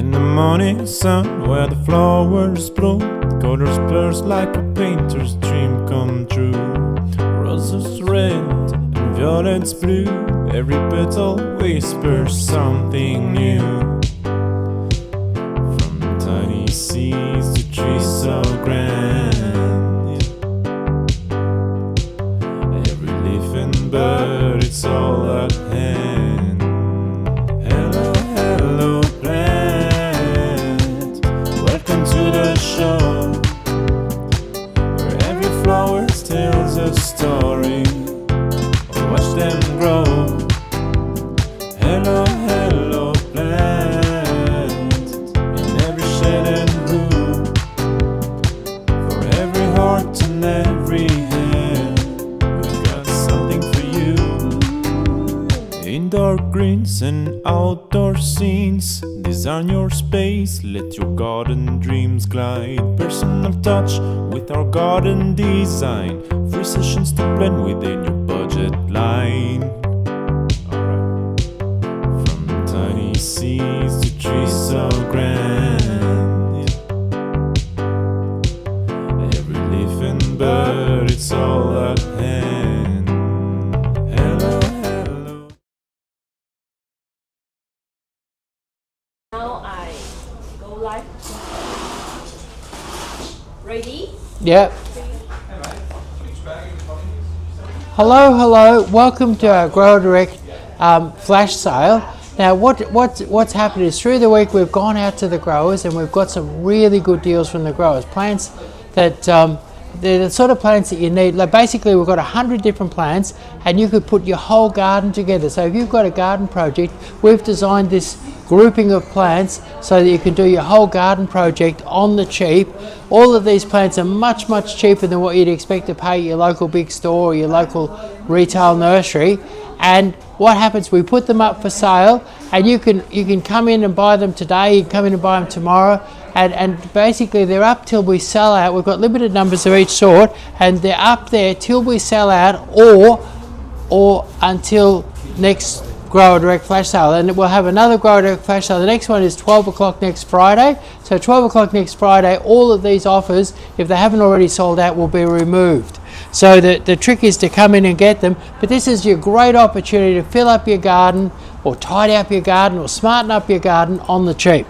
In the morning sun where the flowers bloom, colors burst like a painter's dream come true. Roses red and violets blue, every petal whispers something new. From tiny seeds to trees so grand, every leaf and bird, it's all at hand. Hello, hello plant, welcome to the show, where every flower tells a story. Watch them grow. Hello, hello plant, in every shade and room, for every heart and every hand, we've got something for you. Indoor greens and outdoor scenes, design your space, let your garden dreams glide. Personal touch with our garden design, free sessions to blend within your budget line. Alright. From tiny seeds to trees so grand, every leaf and bird, it's all at hand. Hello, hello. Now I go live. Ready? Yep. Hello, welcome to our Grower Direct flash sale. Now what's happened is through the week we've gone out to the growers and we've got some really good deals from the growers. Plants that they're the sort of plants that you need. Like basically we've got 100 different plants and you could put your whole garden together. So if you've got a garden project, we've designed this grouping of plants so that you can do your whole garden project on the cheap. All of these plants are much cheaper than what you'd expect to pay your local big store or your local retail nursery. And what happens, we put them up for sale and you can come in and buy them today, you can come in and buy them tomorrow, and basically they're up till we sell out. We've got limited numbers of each sort and they're up there till we sell out or until next Grower Direct flash sale. And we'll have another Grower Direct flash sale. The next one is 12 o'clock next Friday. So 12 o'clock next Friday, all of these offers, if they haven't already sold out, will be removed. So the trick is to come in and get them, but this is your great opportunity to fill up your garden or tidy up your garden or smarten up your garden on the cheap.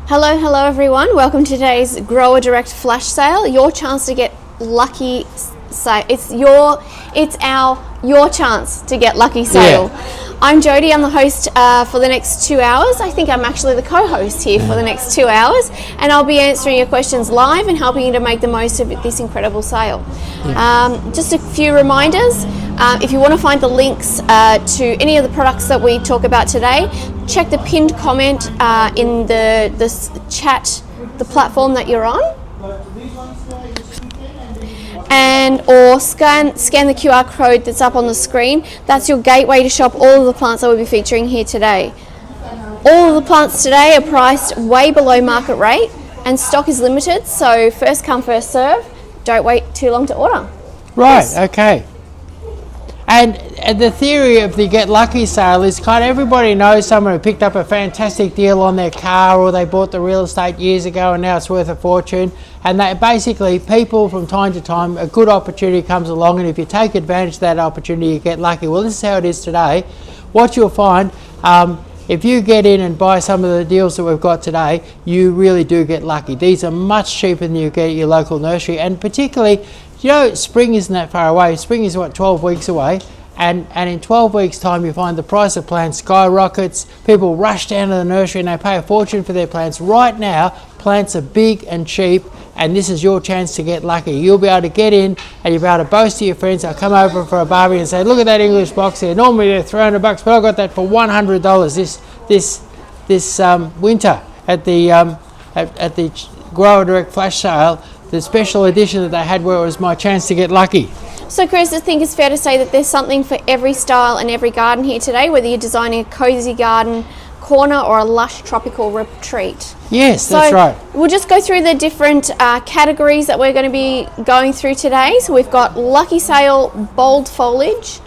Hello everyone. Welcome to today's Grower Direct flash sale. Your chance to get lucky sale. It's your chance to get lucky sale. Yeah. I'm Jodie, I'm the host for the next 2 hours. I think I'm actually the co-host here for the next 2 hours, and I'll be answering your questions live and helping you to make the most of this incredible sale. Yeah. Just a few reminders. If you want to find the links to any of the products that we talk about today, check the pinned comment in the chat, the platform that you're on. Or scan the QR code that's up on the screen. That's your gateway to shop all of the plants that we'll be featuring here today. All of the plants today are priced way below market rate and stock is limited, so first come, first serve. Don't wait too long to order. Right, yes. Okay. And the theory of the get lucky sale is kind of everybody knows someone who picked up a fantastic deal on their car, or they bought the real estate years ago and now it's worth a fortune. And that basically people from time to time, a good opportunity comes along, and if you take advantage of that opportunity, you get lucky. Well, this is how it is today. What you'll find, if you get in and buy some of the deals that we've got today, you really do get lucky. These are much cheaper than you get at your local nursery, and particularly, you know, spring isn't that far away. Spring is what, 12 weeks away, and in 12 weeks time you find the price of plants skyrockets. People rush down to the nursery and they pay a fortune for their plants. Right now plants are big and cheap, and this is your chance to get lucky. You'll be able to get in and you'll be able to boast to your friends. They'll come over for a barbie and say, look at that English box here, normally they're $300, but I got that for $100 this winter at the Grower Direct flash sale. The special edition that they had where it was my chance to get lucky. So Chris, I think it's fair to say that there's something for every style and every garden here today, whether you're designing a cozy garden corner or a lush tropical retreat. Yes, that's right. We'll just go through the different categories that we're going to be going through today. So we've got lucky sale bold foliage,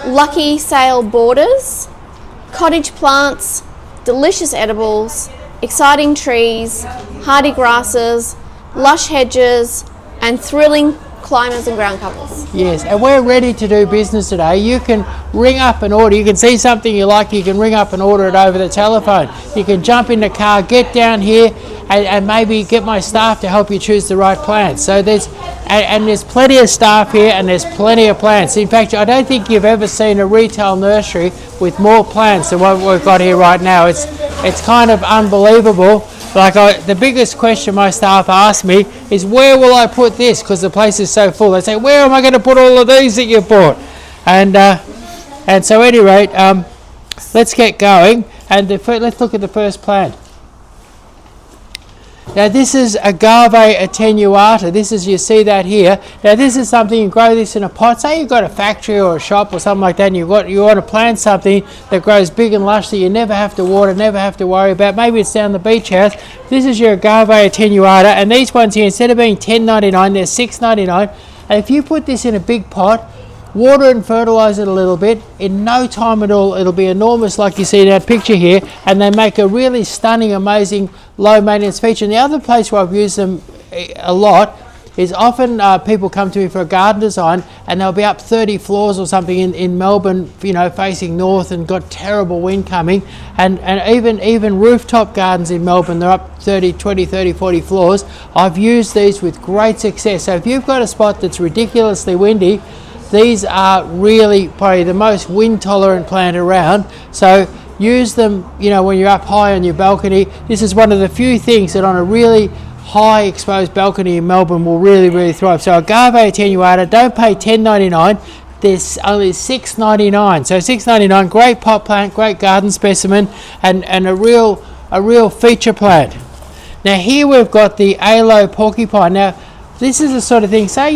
lucky sale borders, cottage plants, delicious edibles, exciting trees, hardy grasses, lush hedges, and thrilling climbers and ground covers. Yes, and we're ready to do business today. You can ring up and order. You can see something you like, you can ring up and order it over the telephone. You can jump in the car, get down here, and maybe get my staff to help you choose the right plants. So there's plenty of staff here, and there's plenty of plants. In fact, I don't think you've ever seen a retail nursery with more plants than what we've got here right now. It's kind of unbelievable. Like the biggest question my staff ask me is, where will I put this? Because the place is so full. They say, where am I going to put all of these that you bought? And so at any rate, let's get going. And let's look at the first plant. Now this is Agave attenuata. This is, you see that here. Now this is something, you grow this in a pot. Say you've got a factory or a shop or something like that, and you want to plant something that grows big and lush that you never have to water, never have to worry about. Maybe it's down the beach house. This is your Agave attenuata, and these ones here, instead of being $10.99, they're $6.99. And if you put this in a big pot, water and fertilise it a little bit, in no time at all it'll be enormous like you see in that picture here, and they make a really stunning, amazing low maintenance feature. And the other place where I've used them a lot is often people come to me for a garden design, and they'll be up 30 floors or something in Melbourne, you know, facing north, and got terrible wind coming, and even rooftop gardens in Melbourne, they're up 20, 30, 40 floors. I've used these with great success. So if you've got a spot that's ridiculously windy, these are really probably the most wind tolerant plant around. So use them, you know, when you're up high on your balcony. This is one of the few things that on a really high exposed balcony in Melbourne will really thrive. So Agave attenuata, don't pay $10.99. There's only $6.99. So $6.99, great pot plant, great garden specimen, and a real feature plant. Now here we've got the Aloe Porcupine. Now this is the sort of thing, say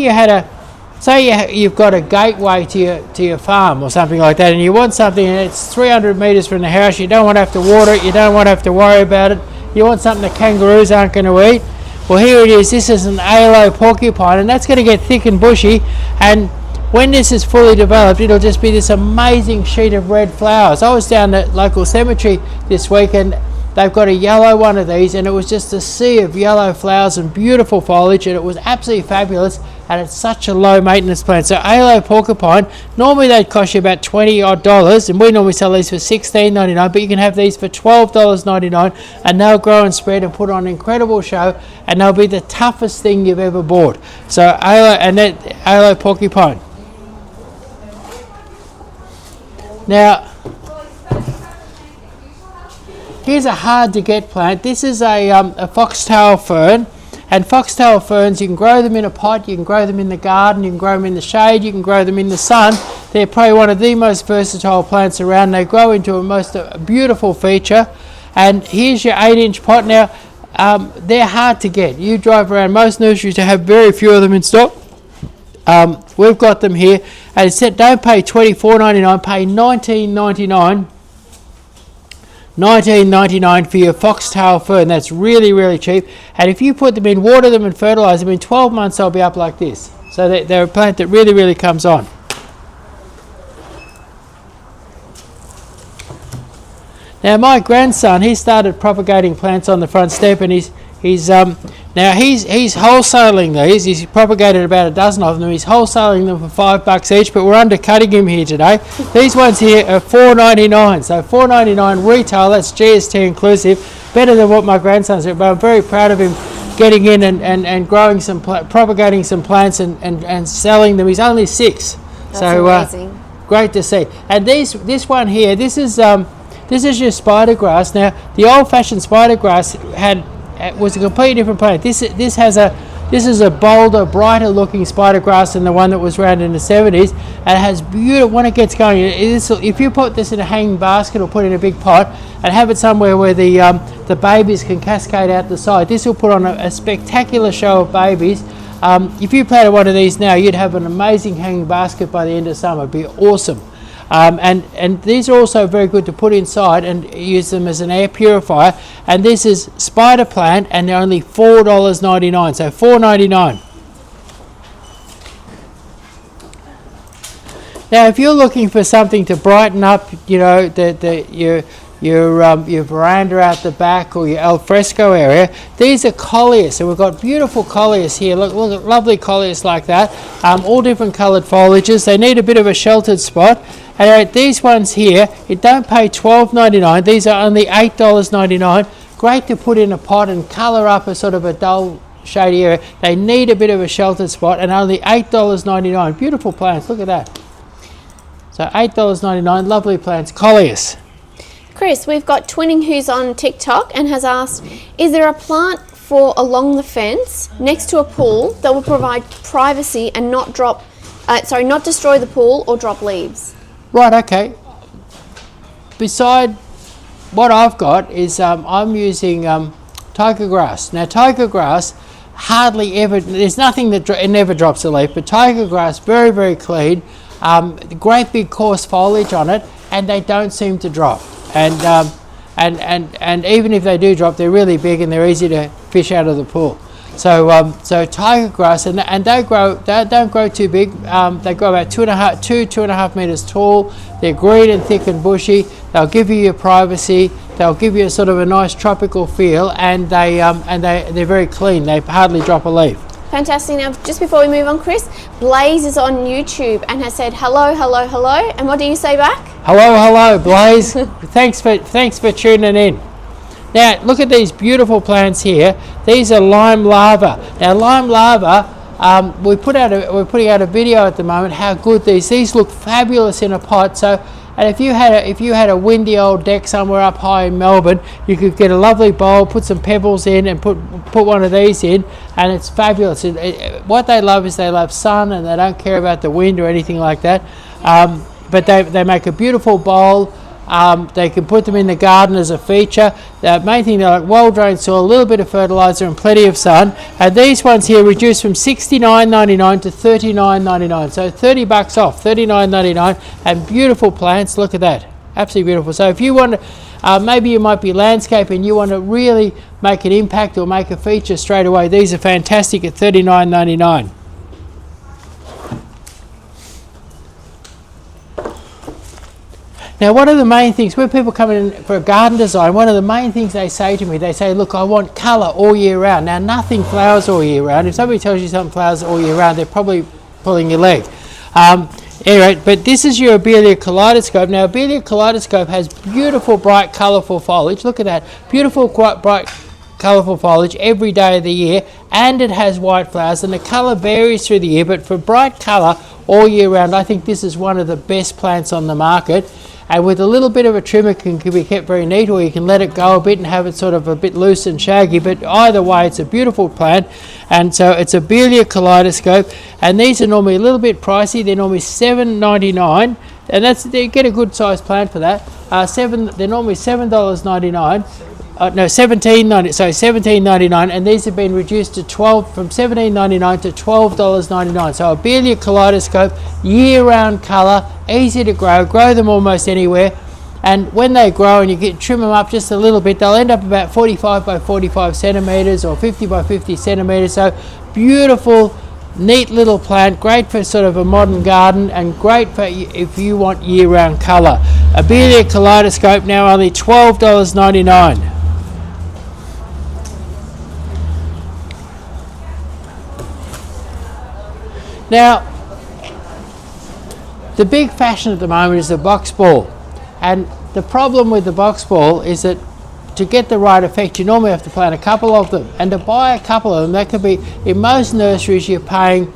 you've got a gateway to your farm or something like that, and you want something and it's 300 metres from the house. You don't want to have to water it, you don't want to have to worry about it, you want something the kangaroos aren't going to eat. Well, here it is. This is an Aloe Porcupine, and that's going to get thick and bushy, and when this is fully developed, it'll just be this amazing sheet of red flowers. I was down at local cemetery this week, and they've got a yellow one of these, and it was just a sea of yellow flowers and beautiful foliage, and it was absolutely fabulous, and it's such a low maintenance plant. So Aloe Porcupine, normally they'd cost you about $20 odd, and we normally sell these for $16.99, but you can have these for $12.99, and they'll grow and spread and put on an incredible show, and they'll be the toughest thing you've ever bought. So Aloe Porcupine. Now, here's a hard to get plant. This is a foxtail fern, and foxtail ferns, you can grow them in a pot, you can grow them in the garden, you can grow them in the shade, you can grow them in the sun. They're probably one of the most versatile plants around. They grow into a beautiful feature. And here's your 8-inch pot. Now they're hard to get. You drive around most nurseries to have very few of them in stock. We've got them here, and instead don't pay $24.99, pay $19.99. $19.99 for your foxtail fern. That's really cheap, and if you put them in, water them and fertilise them, in 12 months they'll be up like this. So they're a plant that really comes on. Now my grandson, he started propagating plants on the front step, and he's wholesaling these. He's propagated about a dozen of them. He's wholesaling them for $5 each, but we're undercutting him here today. These ones here are $4.99, so $4.99 retail. That's GST inclusive. Better than what my grandson's doing, but I'm very proud of him getting in and growing some, propagating some plants and selling them. He's only 6. That's amazing. Great to see. And this one here, this is your spider grass. Now the old-fashioned spider grass was a completely different plant. This is a bolder, brighter looking spider grass than the one that was around in the 70s, and it has beautiful, when it gets going, if you put this in a hanging basket or put it in a big pot and have it somewhere where the babies can cascade out the side, this will put on a spectacular show of babies. If you planted one of these now, you'd have an amazing hanging basket by the end of summer. It'd be awesome. And these are also very good to put inside and use them as an air purifier. And this is spider plant, and they're only $4.99, so $4.99. Now if you're looking for something to brighten up, you know, your veranda out the back or your alfresco area. These are Coleus, and we've got beautiful Coleus here. Look at lovely Coleus like that. All different coloured foliages. They need a bit of a sheltered spot. And these ones here, you don't pay $12.99. These are only $8.99. Great to put in a pot and colour up a sort of a dull shady area. They need a bit of a sheltered spot, and only $8.99. Beautiful plants, look at that. So $8.99, lovely plants. Coleus. Chris, we've got Twinning who's on TikTok and has asked, is there a plant for along the fence next to a pool that will provide privacy and not destroy the pool or drop leaves? Right, okay. Beside what I've got is I'm using tiger grass. Now tiger grass hardly ever, there's nothing that it never drops a leaf, but tiger grass, very, very clean, great big coarse foliage on it, and they don't seem to drop. And even if they do drop, they're really big and they're easy to fish out of the pool. So tiger grass, and they don't grow too big. They grow about 2.5 meters tall. They're green and thick and bushy. They'll give you your privacy. They'll give you a sort of a nice tropical feel, and they're very clean. They hardly drop a leaf. Fantastic. Now, just before we move on, Chris, Blaze is on YouTube and has said hello, hello, hello. And what do you say back? Hello, hello, Blaze. thanks for tuning in. Now, look at these beautiful plants here. These are lime lava. Now, lime lava, we're putting out a video at the moment how good these look fabulous in a pot. So, and if you had a windy old deck somewhere up high in Melbourne, you could get a lovely bowl, put some pebbles in, and put one of these in, and it's fabulous. What they love is they love sun, and they don't care about the wind or anything like that. But they make a beautiful bowl. They can put them in the garden as a feature. The main thing, they're like well-drained soil, a little bit of fertilizer and plenty of sun. And these ones here reduced from $69.99 to $39.99. So $30 off, $39.99, and beautiful plants. Look at that, absolutely beautiful. So if you want to, maybe you might be landscaping, you want to really make an impact or make a feature straight away, these are fantastic at $39.99. Now, one of the main things, when people come in for a garden design, one of the main things they say to me, they say, look, I want colour all year round. Now, nothing flowers all year round. If somebody tells you something flowers all year round, they're probably pulling your leg. Anyway, but this is your Abelia Kaleidoscope. Now, Abelia Kaleidoscope has beautiful, bright, colourful foliage. Look at that. Beautiful, bright, colourful foliage every day of the year, and it has white flowers, and the colour varies through the year, but for bright colour all year round, I think this is one of the best plants on the market. And with a little bit of a trim, it can be kept very neat, or you can let it go a bit and have it sort of a bit loose and shaggy. But either way, it's a beautiful plant. And so it's a Abelia Kaleidoscope. And these are normally a little bit pricey. They're normally $7.99. And you get a good sized plant for that. They're normally $7.99. $17.99, and these have been reduced to from $17.99 to $12.99. So Abelia Kaleidoscope, year-round colour, easy to grow them almost anywhere. And when they grow and you trim them up just a little bit, they'll end up about 45 by 45 centimetres or 50 by 50 centimetres. So beautiful, neat little plant, great for sort of a modern garden, and great for if you want year-round colour. Abelia Kaleidoscope now only $12.99. Now, the big fashion at the moment is the box ball, and the problem with the box ball is that to get the right effect, you normally have to plant a couple of them, and to buy a couple of them, that could be, in most nurseries, you're paying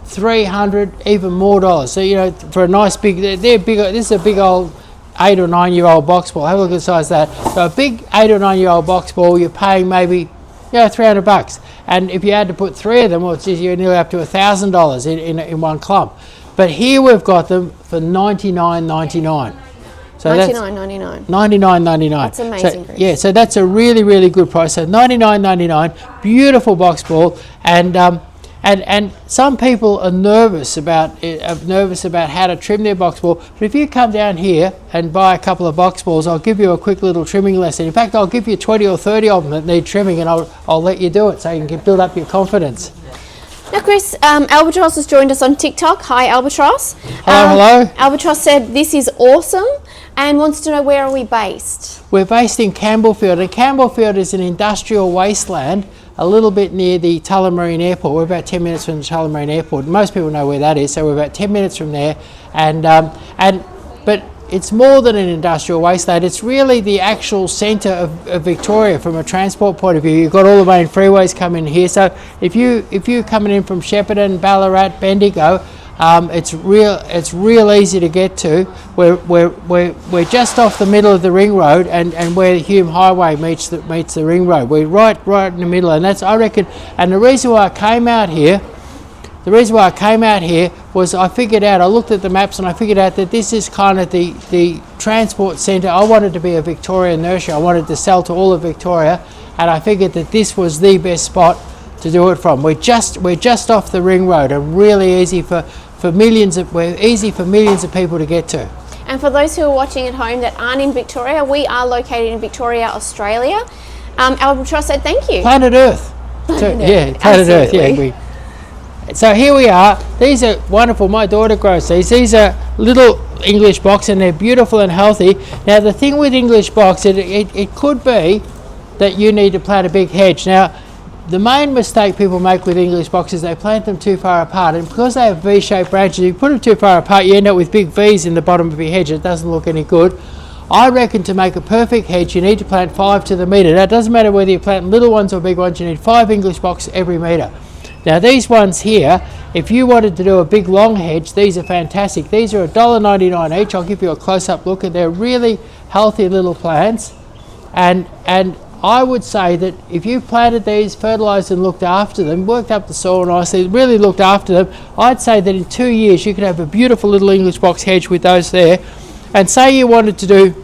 $300, even more dollars. So, you know, for a nice big, they're big. This is a big old 8 or 9 year old box ball. Have a look at the size of that. So a big 8 or 9 year old box ball, you're paying maybe $300. And if you had to put 3 of them, well, you're nearly up to $1,000 in one clump. But here we've got them for $99.99. So $99.99. $99.99. That's amazing. So that's a really, really good price. So $99.99, beautiful box ball, and some people are nervous about how to trim their box ball. But if you come down here and buy a couple of box balls, I'll give you a quick little trimming lesson. In fact, I'll give you 20 or 30 of them that need trimming, and I'll let you do it so you can build up your confidence. Now, Chris, Albatross has joined us on TikTok. Hi, Albatross. Hello. Albatross said, this is awesome. and wants to know where are we based. We're based in Campbellfield, and Campbellfield is an industrial wasteland a little bit near the Tullamarine Airport. We're about 10 minutes from the Tullamarine Airport. Most people know where that is, so we're about 10 minutes from there. But it's more than an industrial wasteland. It's really the actual centre of Victoria from a transport point of view. You've got all the main freeways coming here. So if you're coming in from Shepparton, Ballarat, Bendigo, it's real easy to get to. We're just off the middle of the ring road, and where the Hume Highway meets the ring road. We're right in the middle, and that's, I reckon. And the reason why I came out here was I looked at the maps and I figured out that this is kind of the transport centre. I wanted to be a Victorian nursery. I wanted to sell to all of Victoria, and I figured that this was the best spot to do it from. We're just off the ring road, and really easy for millions of people to get to. And for those who are watching at home that aren't in Victoria, we are located in Victoria, Australia. Albatross said thank you. Planet Earth. Planet Earth. Yeah. So here we are. These are wonderful. My daughter grows these. These are little English box, and they're beautiful and healthy. Now the thing with English box, it could be that you need to plant a big hedge. Now the main mistake people make with English boxes, they plant them too far apart, and because they have V-shaped branches, if you put them too far apart, you end up with big V's in the bottom of your hedge. It doesn't look any good. I reckon to make a perfect hedge, you need to plant 5 to the metre. Now it doesn't matter whether you plant little ones or big ones, you need 5 English boxes every metre. Now these ones here, if you wanted to do a big long hedge, these are fantastic. These are $1.99 each. I'll give you a close-up look, and they're really healthy little plants. And I would say that if you planted these, fertilised and looked after them, worked up the soil nicely, really looked after them, I'd say that in 2 years you could have a beautiful little English box hedge with those there. And say you wanted to do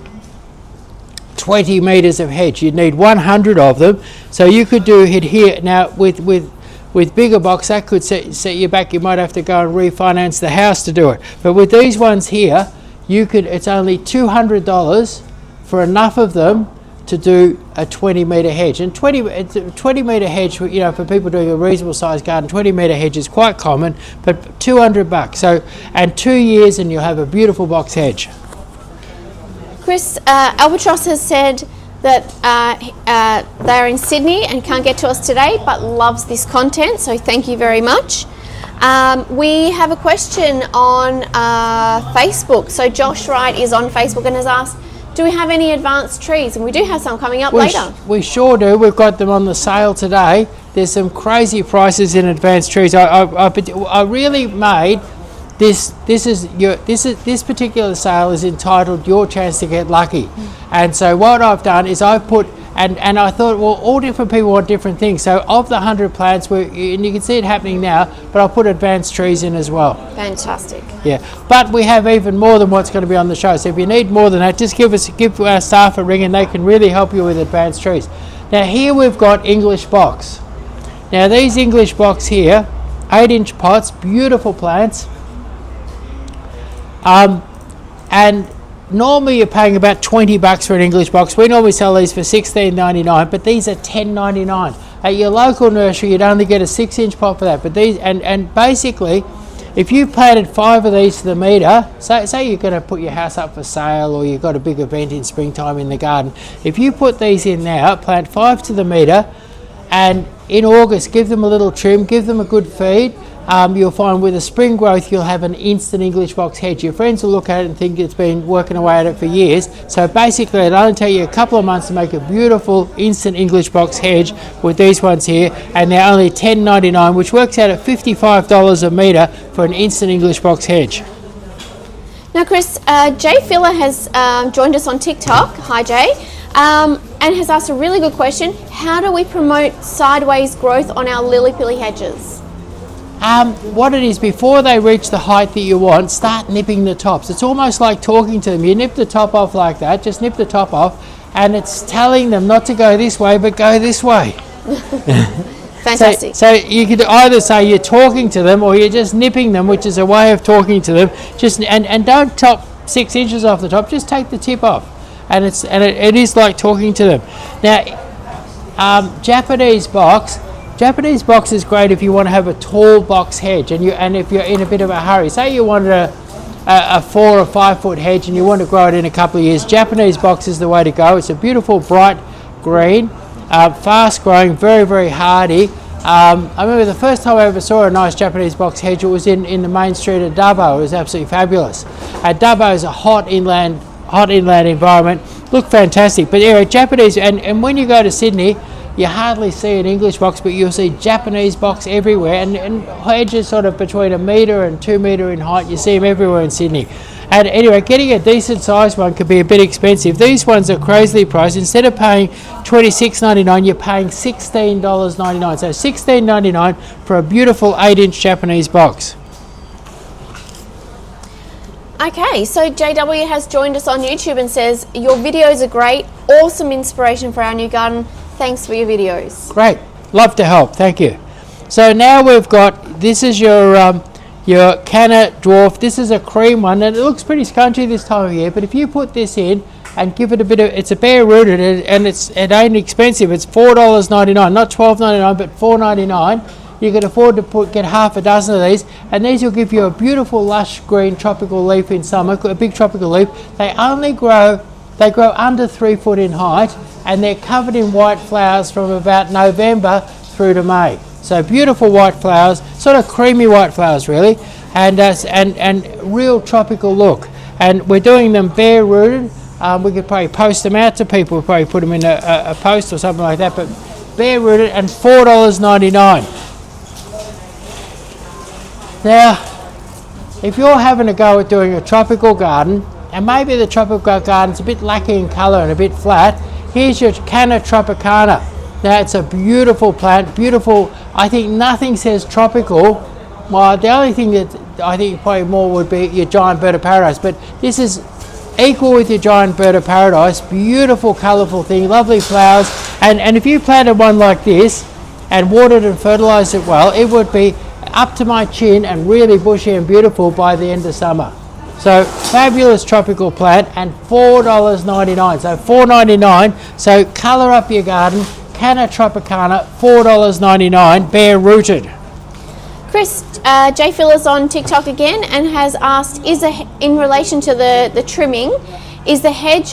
20 metres of hedge, you'd need 100 of them. So you could do it here. Now with bigger box, that could set you back. You might have to go and refinance the house to do it. But with these ones here, it's only $200 for enough of them to do a 20 metre hedge. And 20 metre hedge, for people doing a reasonable sized garden, 20 metre hedge is quite common, but $200. So, and 2 years and you'll have a beautiful box hedge. Chris, Albatross has said that they're in Sydney and can't get to us today, but loves this content, so thank you very much. We have a question on Facebook. So Josh Wright is on Facebook and has asked, do we have any advanced trees? And we do have some coming up later. We sure do. We've got them on the sale today. There's some crazy prices in advanced trees. I really made this particular sale is entitled Your Chance to Get Lucky. And so what I've done is I've put, and I thought, well, all different people want different things. So of the 100 plants, and you can see it happening now, but I'll put advanced trees in as well. Fantastic. Yeah, but we have even more than what's going to be on the show. So if you need more than that, just give our staff a ring and they can really help you with advanced trees. Now here we've got English box. Now these English box here, 8-inch pots, beautiful plants. And normally you're paying about $20 for an English box. We normally sell these for $16.99, but these are $10.99. At your local nursery, you'd only get a 6-inch pot for that. But these, and basically, if you planted 5 of these to the metre, say you're going to put your house up for sale or you've got a big event in springtime in the garden, if you put these in now, plant 5 to the metre, and in August give them a little trim, give them a good feed, you'll find with a spring growth you'll have an instant English box hedge. Your friends will look at it and think it's been working away at it for years. So basically it'll only take you a couple of months to make a beautiful instant English box hedge with these ones here, and they're only $10.99, which works out at $55 a metre for an instant English box hedge. Now Chris, Jay Filler has joined us on TikTok. Hi Jay. And has asked a really good question. How do we promote sideways growth on our lily-pilly hedges? What it is, before they reach the height that you want, start nipping the tops. It's almost like talking to them. You nip the top off like that, just nip the top off, and it's telling them not to go this way, but go this way. Fantastic. So you could either say you're talking to them or you're just nipping them, which is a way of talking to them. And don't top 6 inches off the top, just take the tip off. And it is like talking to them. Now, Japanese box is great if you want to have a tall box hedge, and if you're in a bit of a hurry. Say you wanted a 4 or 5 foot hedge and you want to grow it in a couple of years, Japanese box is the way to go. It's a beautiful bright green, fast growing, very, very hardy. I remember the first time I ever saw a nice Japanese box hedge, it was in the main street of Dubbo. It was absolutely fabulous. Dubbo is a hot inland environment. Look fantastic. But anyway, Japanese, and when you go to Sydney, you hardly see an English box, but you'll see Japanese box everywhere, and hedges sort of between 1 metre and 2 metre in height. You see them everywhere in Sydney. And anyway, getting a decent sized one can be a bit expensive. These ones are crazily priced. Instead of paying $26.99, you're paying $16.99. So $16.99 for a beautiful 8-inch Japanese box. Okay, so JW has joined us on YouTube and says, your videos are great, awesome inspiration for our new garden. Thanks for your videos. Great, love to help, thank you. So now we've got, this is your Canna Dwarf. This is a cream one, and it looks pretty scrunchy this time of year, but if you put this in and give it a bit of, it's a bare rooted, and it ain't expensive. It's $4.99, not $12.99, but $4.99. You can afford to get half a dozen of these, and these will give you a beautiful lush green tropical leaf in summer, a big tropical leaf. They grow under 3 foot in height, and they're covered in white flowers from about November through to May. So beautiful white flowers, sort of creamy white flowers really, and real tropical look. And we're doing them bare rooted. We could probably post them out to people. We'll probably put them in a post or something like that, but bare rooted, and $4.99. Now, if you're having a go at doing a tropical garden, and maybe the tropical garden's a bit lacking in colour and a bit flat, here's your Canna Tropicanna. Now, it's a beautiful plant, beautiful. I think nothing says tropical. Well, the only thing that I think probably more would be your giant bird of paradise, but this is equal with your giant bird of paradise. Beautiful, colourful thing, lovely flowers. And if you planted one like this and watered and fertilised it well, it would be up to my chin and really bushy and beautiful by the end of summer. So fabulous tropical plant, and $4.99. So $4.99. So colour up your garden. Canna Tropicanna, $4.99, bare rooted. Chris, J. Phil is on TikTok again and has asked, in relation to the trimming, is the hedge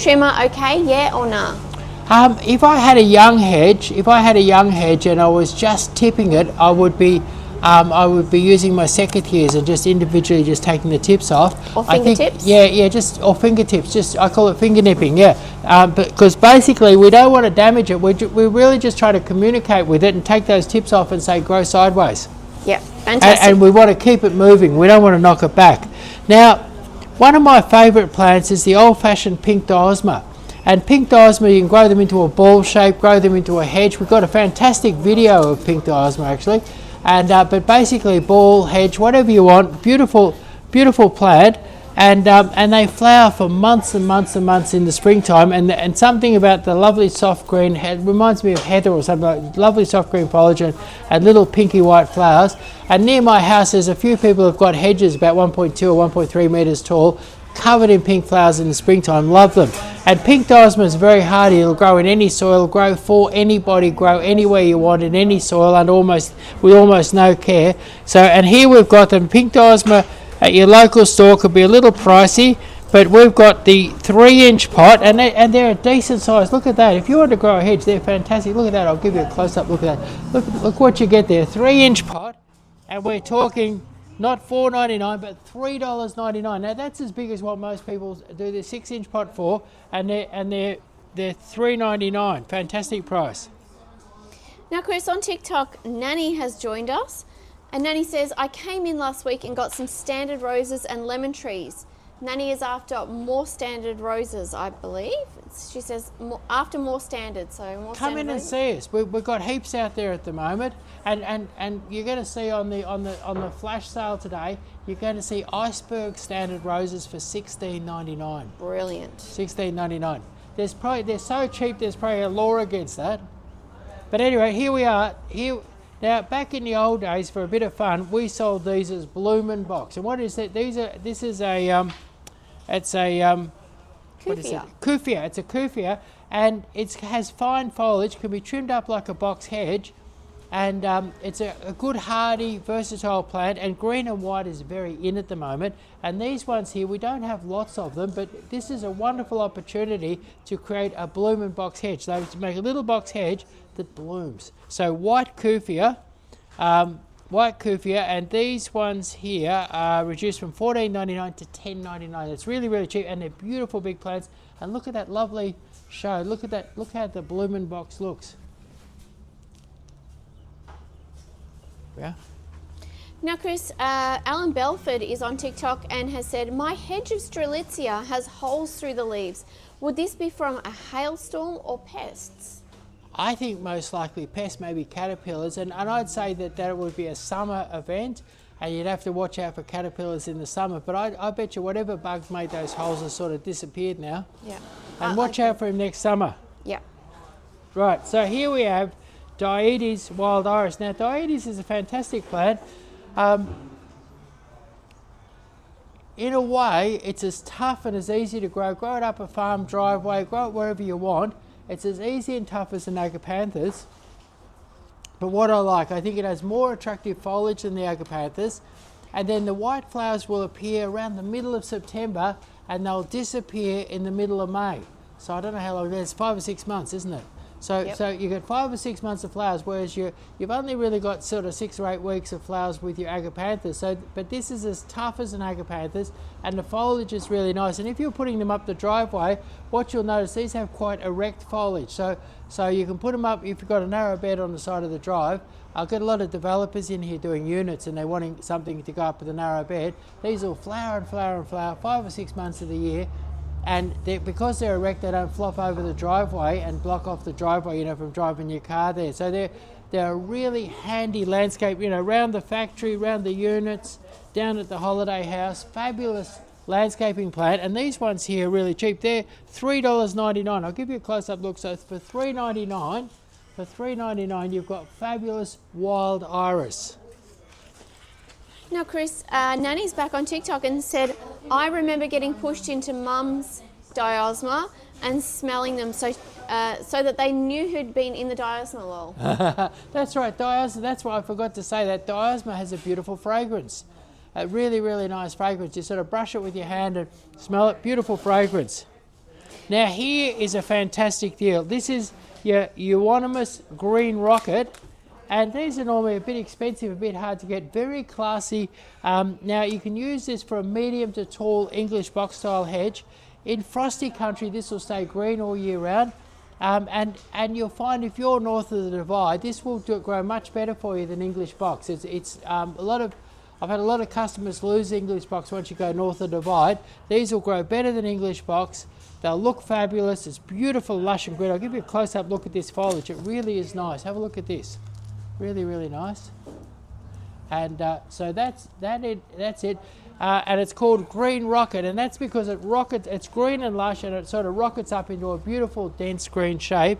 trimmer okay? Yeah or nah? If I had a young hedge, and I was just tipping it, I would be using my secateurs and just individually just taking the tips off. Or fingertips? Or fingertips. I call it finger nipping. Because basically we don't want to damage it. We really just try to communicate with it and take those tips off and say grow sideways. Yeah, fantastic. And we want to keep it moving. We don't want to knock it back. Now, one of my favourite plants is the old-fashioned pink Diosma. And pink Diosma, you can grow them into a ball shape, grow them into a hedge. We've got a fantastic video of pink Diosma actually. And but basically ball, hedge, whatever you want, beautiful plant, and they flower for months and months and months in the springtime, and something about the lovely soft green reminds me of heather or something, like lovely soft green foliage and little pinky white flowers. And near my house there's a few people who've got hedges about 1.2 or 1.3 metres tall, covered in pink flowers in the springtime. Love them. And pink Diosma is very hardy. It'll grow in any soil, grow for anybody, grow anywhere you want in any soil, and with almost no care. So, and here we've got them. Pink Diosma at your local store could be a little pricey, but we've got the 3-inch pot, and they're a decent size. Look at that. If you want to grow a hedge, they're fantastic. Look at that. I'll give you a close-up look at that. Look what you get there. 3-inch pot, and we're talking not $4.99, but $3.99. Now that's as big as what most people do the 6-inch pot for, and they're $3.99. Fantastic price. Now, Chris, on TikTok, Nanny has joined us, and Nanny says, I came in last week and got some standard roses and lemon trees. Nanny is after more standard roses, I believe. She says after more standard, so more. Come in and see us. We've got heaps out there at the moment, and you're going to see on the flash sale today, you're going to see iceberg standard roses for $16.99. Brilliant. $16.99. They're so cheap. There's probably a law against that. But anyway, here we are. Now, back in the old days, for a bit of fun, we sold these as bloomin' box. And what is that? It's a Cuphea. It's a Cuphea, and it has fine foliage, can be trimmed up like a box hedge, and it's a good hardy versatile plant, and green and white is very in at the moment. And these ones here, we don't have lots of them, but this is a wonderful opportunity to create a blooming box hedge. So to make a little box hedge that blooms. So white Cuphea, and these ones here are reduced from $14.99 to $10.99. It's really, really cheap, and they're beautiful big plants. And look at that lovely show. Look at that. Look how the blooming box looks. Yeah. Now, Chris, Alan Belford is on TikTok and has said, my hedge of Strelitzia has holes through the leaves. Would this be from a hailstorm or pests? I think most likely pests, maybe caterpillars, and I'd say that would be a summer event, and you'd have to watch out for caterpillars in the summer. But I bet you whatever bugs made those holes has sort of disappeared now. Yeah. And watch out for him next summer. Yeah. Right, so here we have Dioides wild iris. Now Dioides is a fantastic plant. In a way, it's as tough and as easy to grow. Grow it up a farm driveway, grow it wherever you want. It's as easy and tough as an Agapanthus. But what I think it has more attractive foliage than the Agapanthus. And then the white flowers will appear around the middle of September, and they'll disappear in the middle of May. So I don't know how long, it's 5 or 6 months, isn't it? So you get 5 or 6 months of flowers, whereas you've only really got sort of 6 or 8 weeks of flowers with your Agapanthus. So, but this is as tough as an Agapanthus, and the foliage is really nice. And if you're putting them up the driveway, what you'll notice, these have quite erect foliage. So you can put them up if you've got a narrow bed on the side of the drive. I've got a lot of developers in here doing units, and they're wanting something to go up with a narrow bed. These will flower and flower and flower 5 or 6 months of the year. And because they're erect, they don't flop over the driveway and block off the driveway, from driving your car there. So they're a really handy landscape, around the factory, around the units, down at the holiday house. Fabulous landscaping plant. And these ones here are really cheap. They're $3.99. I'll give you a close-up look. So for $3.99, you've got fabulous wild iris. Now, Chris, Nanny's back on TikTok and said, I remember getting pushed into Mum's Diosma and smelling them so that they knew who'd been in the Diosma lol. That's right, Diosma. That's why I forgot to say that. Diosma has a beautiful fragrance. A really, really nice fragrance. You sort of brush it with your hand and smell it. Beautiful fragrance. Now, here is a fantastic deal. This is your Euonymus Green Rocket. And these are normally a bit expensive, a bit hard to get, very classy. Now you can use this for a medium to tall English box style hedge. In frosty country, this will stay green all year round. And you'll find if you're north of the Divide, this will grow much better for you than English box. I've had a lot of customers lose English box once you go north of the Divide. These will grow better than English box. They'll look fabulous. It's beautiful, lush and green. I'll give you a close-up look at this foliage. It really is nice. Have a look at this. Really, really nice. And so that's it. And it's called Green Rocket, and that's because it's green and lush, and it sort of rockets up into a beautiful dense green shape.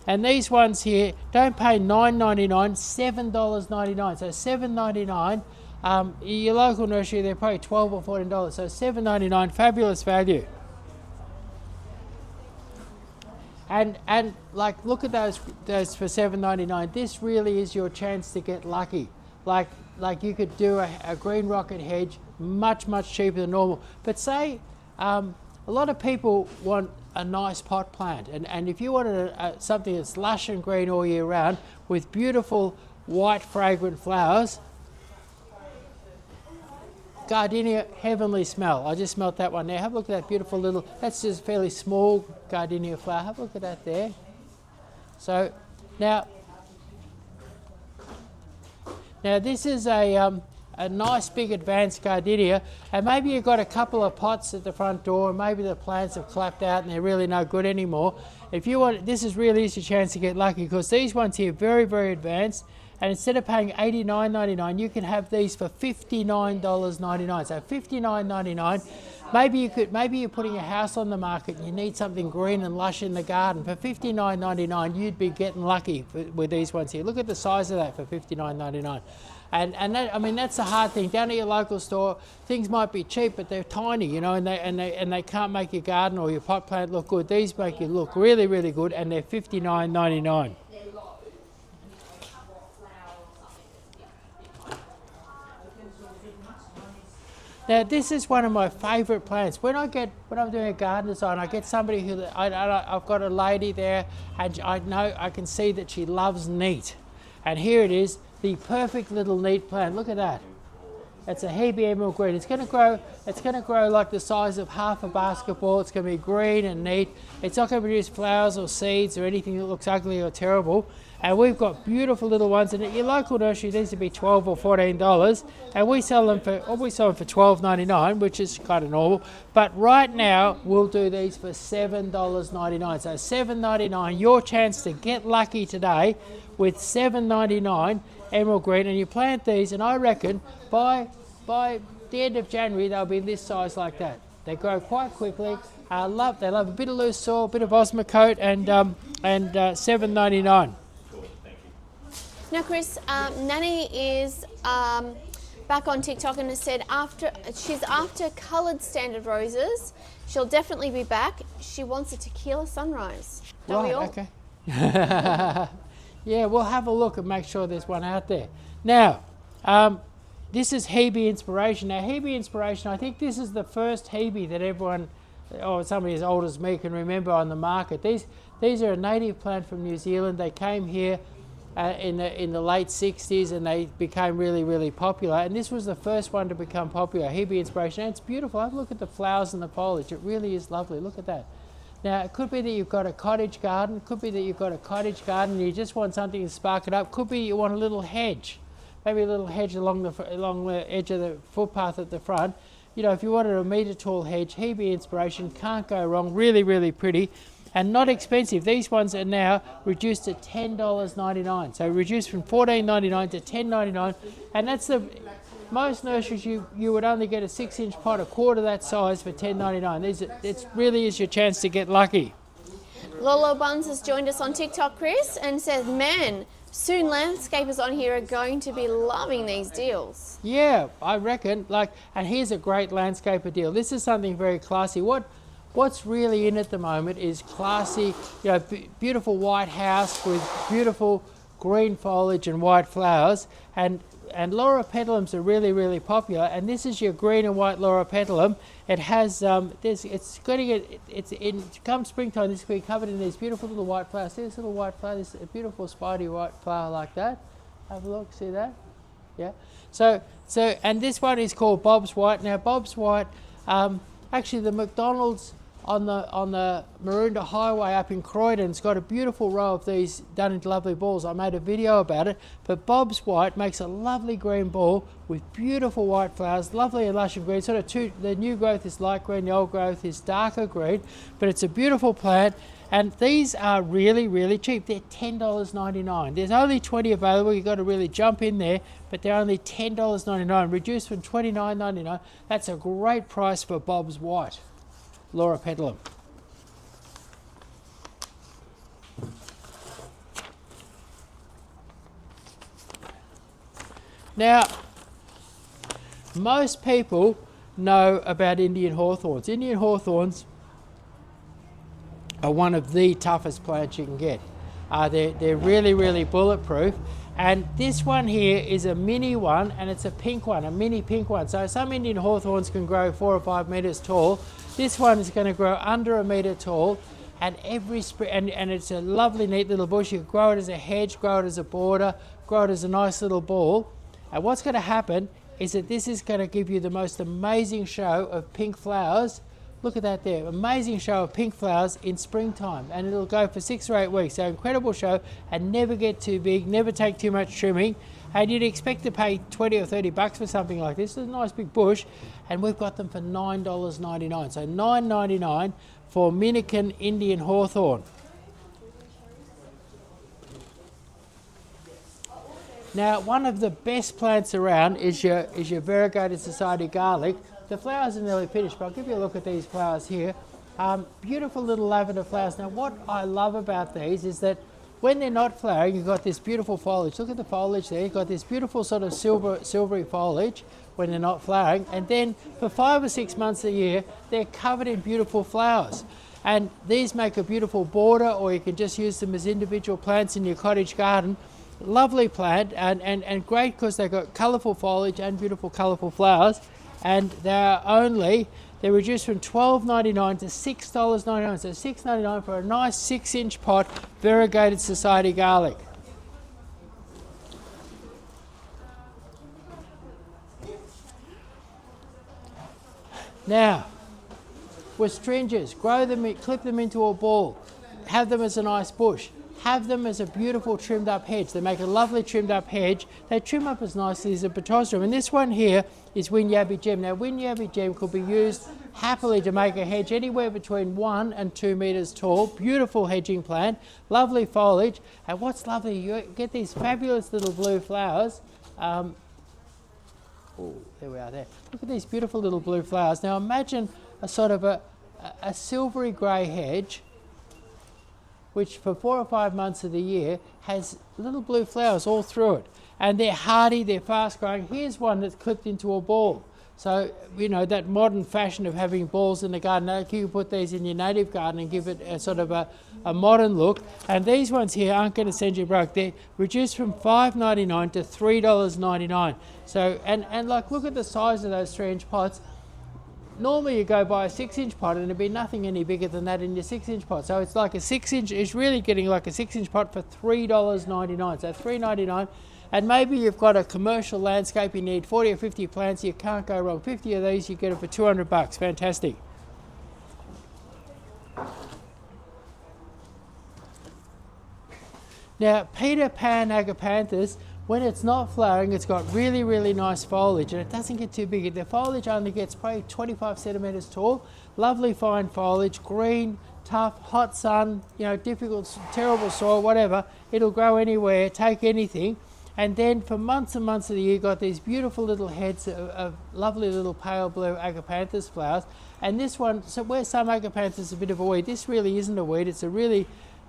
And these ones here don't pay $9.99, $7.99. So $7.99. Your local nursery, they're probably $12 or $14. So $7.99, fabulous value. And like, look at those for $7.99. This really is your chance to get lucky. Like you could do a green rocket hedge much cheaper than normal. But say a lot of people want a nice pot plant, and if you wanted something that's lush and green all year round with beautiful white fragrant flowers, Gardenia, heavenly smell. I just smelt that one there. Have a look at that beautiful little, that's just a fairly small Gardenia flower. Have a look at that there. So now this is a nice big advanced Gardenia, and maybe you've got a couple of pots at the front door, and maybe the plants have clapped out and they're really no good anymore. If you want, this is really is your chance to get lucky, because these ones here are very, very advanced. And instead of paying $89.99, you can have these for $59.99. So $59.99. Maybe you're putting a house on the market and you need something green and lush in the garden. For $59.99, you'd be getting lucky with these ones here. Look at the size of that for $59.99. And that, I mean, that's the hard thing. Down at your local store, things might be cheap, but they're tiny, and they can't make your garden or your pot plant look good. These make you look really, really good, and they're $59.99. Now this is one of my favourite plants. When I'm doing a garden design, I get somebody who I've got a lady there, and I can see that she loves neat, and here it is, the perfect little neat plant. Look at that. It's a Hebe emerald green. It's going to grow like the size of half a basketball. It's going to be green and neat. It's not going to produce flowers or seeds or anything that looks ugly or terrible. And we've got beautiful little ones. And at your local nursery, these would be $12 or $14. And we sell them for $12.99, which is kind of normal. But right now, we'll do these for $7.99. So $7.99, your chance to get lucky today with $7.99 emerald green. And you plant these, and I reckon by the end of January, they'll be this size like that. They grow quite quickly. They love a bit of loose soil, a bit of Osmocote, and $7.99. Now, Chris, Nanny is back on TikTok and has said she's after coloured standard roses. She'll definitely be back. She wants a tequila sunrise. Don't we all? Okay. Yeah, we'll have a look and make sure there's one out there. Now, this is Hebe Inspiration. Now, Hebe Inspiration, I think this is the first Hebe that everyone, or somebody as old as me, can remember on the market. These are a native plant from New Zealand. They came here in the late 60s, and they became really, really popular. And this was the first one to become popular, Hebe Inspiration. And it's beautiful. Have a look at the flowers and the foliage. It really is lovely. Look at that. Now, it could be that you've got a cottage garden. It could be that you've got a cottage garden and you just want something to spark it up. Could be you want a little hedge. Maybe a little hedge along the edge of the footpath at the front. You know, if you wanted a metre tall hedge, Hebe Inspiration, can't go wrong. Really, really pretty. And not expensive. These ones are now reduced to $10.99. So reduced from $14.99 to $10.99. And that's most nurseries you would only get a 6-inch pot, a quarter that size, for $10.99. It really is your chance to get lucky. Lolo Buns has joined us on TikTok, Chris, and says, man, soon landscapers on here are going to be loving these deals. Yeah, I reckon. And here's a great landscaper deal. This is something very classy. What's really in at the moment is classy, beautiful white house with beautiful green foliage and white flowers, and Loropetalums are really, really popular. And this is your green and white Loropetalum. It has come springtime, this will be covered in these beautiful little white flowers. See this little white flower, this a beautiful spidey white flower like that. Have a look, see that? Yeah. So and this one is called Bob's White. Now Bob's White, actually the McDonald's on the Maroondah Highway up in Croydon's got a beautiful row of these done into lovely balls. I made a video about it, but Bob's White makes a lovely green ball with beautiful white flowers, lovely and lush and green. The new growth is light green, the old growth is darker green, but it's a beautiful plant. And these are really, really cheap. They're $10.99. There's only 20 available. You've got to really jump in there, but they're only $10.99, reduced from $29.99. That's a great price for Bob's White Loropetalum. Now, most people know about Indian hawthorns. Indian hawthorns are one of the toughest plants you can get. They're really, really bulletproof. And this one here is a mini one, and it's a pink one, a mini pink one. So some Indian hawthorns can grow 4 or 5 metres tall. This one is going to grow under a metre tall, and every spring, and it's a lovely, neat little bush. You can grow it as a hedge, grow it as a border, grow it as a nice little ball. And what's going to happen is that this is going to give you the most amazing show of pink flowers. Look at that there, amazing show of pink flowers in springtime, and it'll go for 6 or 8 weeks. So incredible show, and never get too big, never take too much trimming. And you'd expect to pay 20 or 30 bucks for something like this. It's a nice big bush, and we've got them for $9.99. So $9.99 for Minikin Indian hawthorn. Now, one of the best plants around is your variegated society garlic. The flowers are nearly finished, but I'll give you a look at these flowers here. Beautiful little lavender flowers. Now, what I love about these is that when they're not flowering, you've got this beautiful foliage. Look at the foliage there. You've got this beautiful sort of silvery foliage when they're not flowering. And then for 5 or 6 months a year, they're covered in beautiful flowers. And these make a beautiful border, or you can just use them as individual plants in your cottage garden. Lovely plant, and great because they've got colourful foliage and beautiful colourful flowers. and they're reduced from $12.99 to $6.99. So $6.99 for a nice 6-inch pot variegated society garlic. Now, Westringias, grow them, clip them into a ball, have them as a nice bush, have them as a beautiful trimmed up hedge. They make a lovely trimmed up hedge. They trim up as nicely as a Botosdrum. And this one here is Wynyabbie Gem. Now, Wynyabbie Gem could be used happily to make a hedge anywhere between 1 and 2 metres tall. Beautiful hedging plant, lovely foliage. And what's lovely, you get these fabulous little blue flowers. Oh, there we are there. Look at these beautiful little blue flowers. Now imagine a sort of a silvery grey hedge, which for 4 or 5 months of the year has little blue flowers all through it. And they're hardy, they're fast growing. Here's one that's clipped into a ball. So, you know, that modern fashion of having balls in the garden, now you can put these in your native garden and give it a sort of a modern look. And these ones here aren't going to send you broke. They're reduced from $5.99 to $3.99. So, and like, look at the size of those 3-inch pots. Normally you go buy a 6-inch pot and it'd be nothing any bigger than that in your 6-inch pot. So it's like a 6-inch, it's really getting like a 6-inch pot for $3.99. So $3.99. And maybe you've got a commercial landscape, you need 40 or 50 plants, you can't go wrong. 50 of these, you get it for $200. Fantastic. Now, Peter Pan Agapanthus, when it's not flowering, it's got really, really nice foliage, and it doesn't get too big. The foliage only gets probably 25 centimetres tall. Lovely fine foliage, green, tough, hot sun, you know, difficult, terrible soil, whatever. It'll grow anywhere, take anything. And then for months and months of the year, you've got these beautiful little heads of lovely little pale blue Agapanthus flowers. And this one, so where some Agapanthus is a bit of a weed, this really isn't a weed. It's a really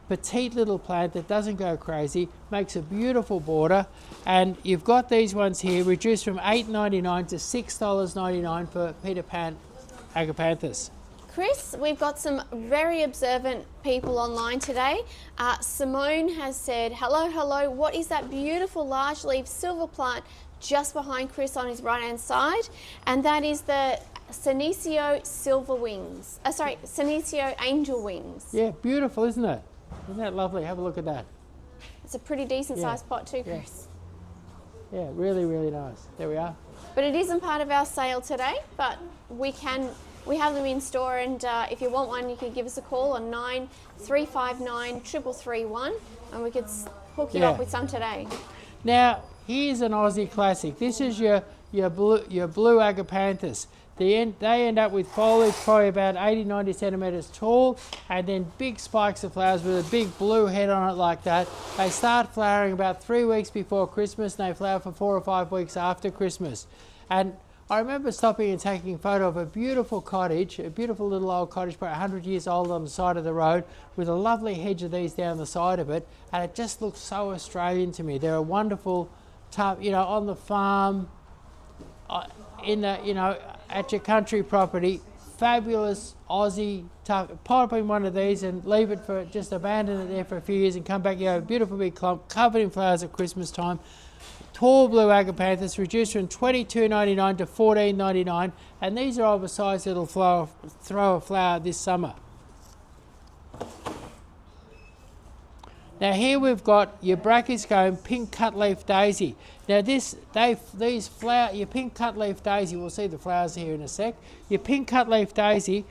petite little plant that doesn't go crazy, makes a beautiful border. And you've got these ones here reduced from $8.99 to $6.99 for Peter Pan Agapanthus. Chris, we've got some very observant people online today. Simone has said, hello, what is that beautiful large leaf silver plant just behind Chris on his right hand side? And that is the Senecio silver wings. Senecio angel wings. Yeah, beautiful, isn't it? Isn't that lovely? Have a look at that. It's a pretty decent sized pot too, Chris. Yeah, really, really nice. There we are. But it isn't part of our sale today, but we have them in store, and if you want one, you can give us a call on 9359 3331 and we could hook you up with some today. Now, here's an Aussie classic. This is your blue Agapanthus. They end up with foliage probably about 80-90 centimetres tall, and then big spikes of flowers with a big blue head on it like that. They start flowering about 3 weeks before Christmas, and they flower for 4 or 5 weeks after Christmas. And I remember stopping and taking a photo of a beautiful cottage, a beautiful little old cottage, probably 100 years old, on the side of the road, with a lovely hedge of these down the side of it, and it just looks so Australian to me. They're a wonderful type, you know, on the farm, in the, you know, at your country property, fabulous Aussie type. Pop in one of these and leave it for, just abandon it there for a few years and come back, you have a beautiful big clump covered in flowers at Christmas time. Tall blue Agapanthus reduced from $22.99 to $14.99, and these are of a size that'll throw a flower this summer. Now here we've got your Brachyscome pink cutleaf daisy. Now these your pink cutleaf daisy, we'll see the flowers here in a sec. Your pink cutleaf daisy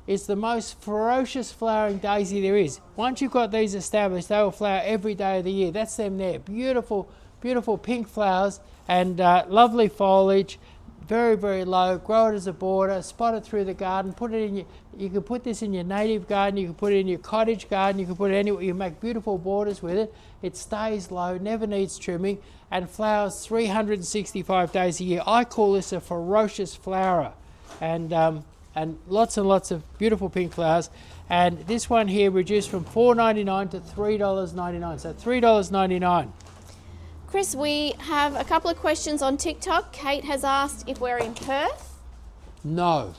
is the most ferocious flowering daisy there is. Once you've got these established, they will flower every day of the year. That's them there. Beautiful, beautiful pink flowers and lovely foliage. Very, very low. Grow it as a border, spot it through the garden, put it in you can put this in your native garden, you can put it in your cottage garden, you can put it anywhere, you make beautiful borders with it. It stays low, never needs trimming, and flowers 365 days a year. I call this a ferocious flowerer. And lots of beautiful pink flowers. And this one here reduced from $4.99 to $3.99, so $3.99. Chris, we have a couple of questions on TikTok. Kate has asked if we're in Perth. No.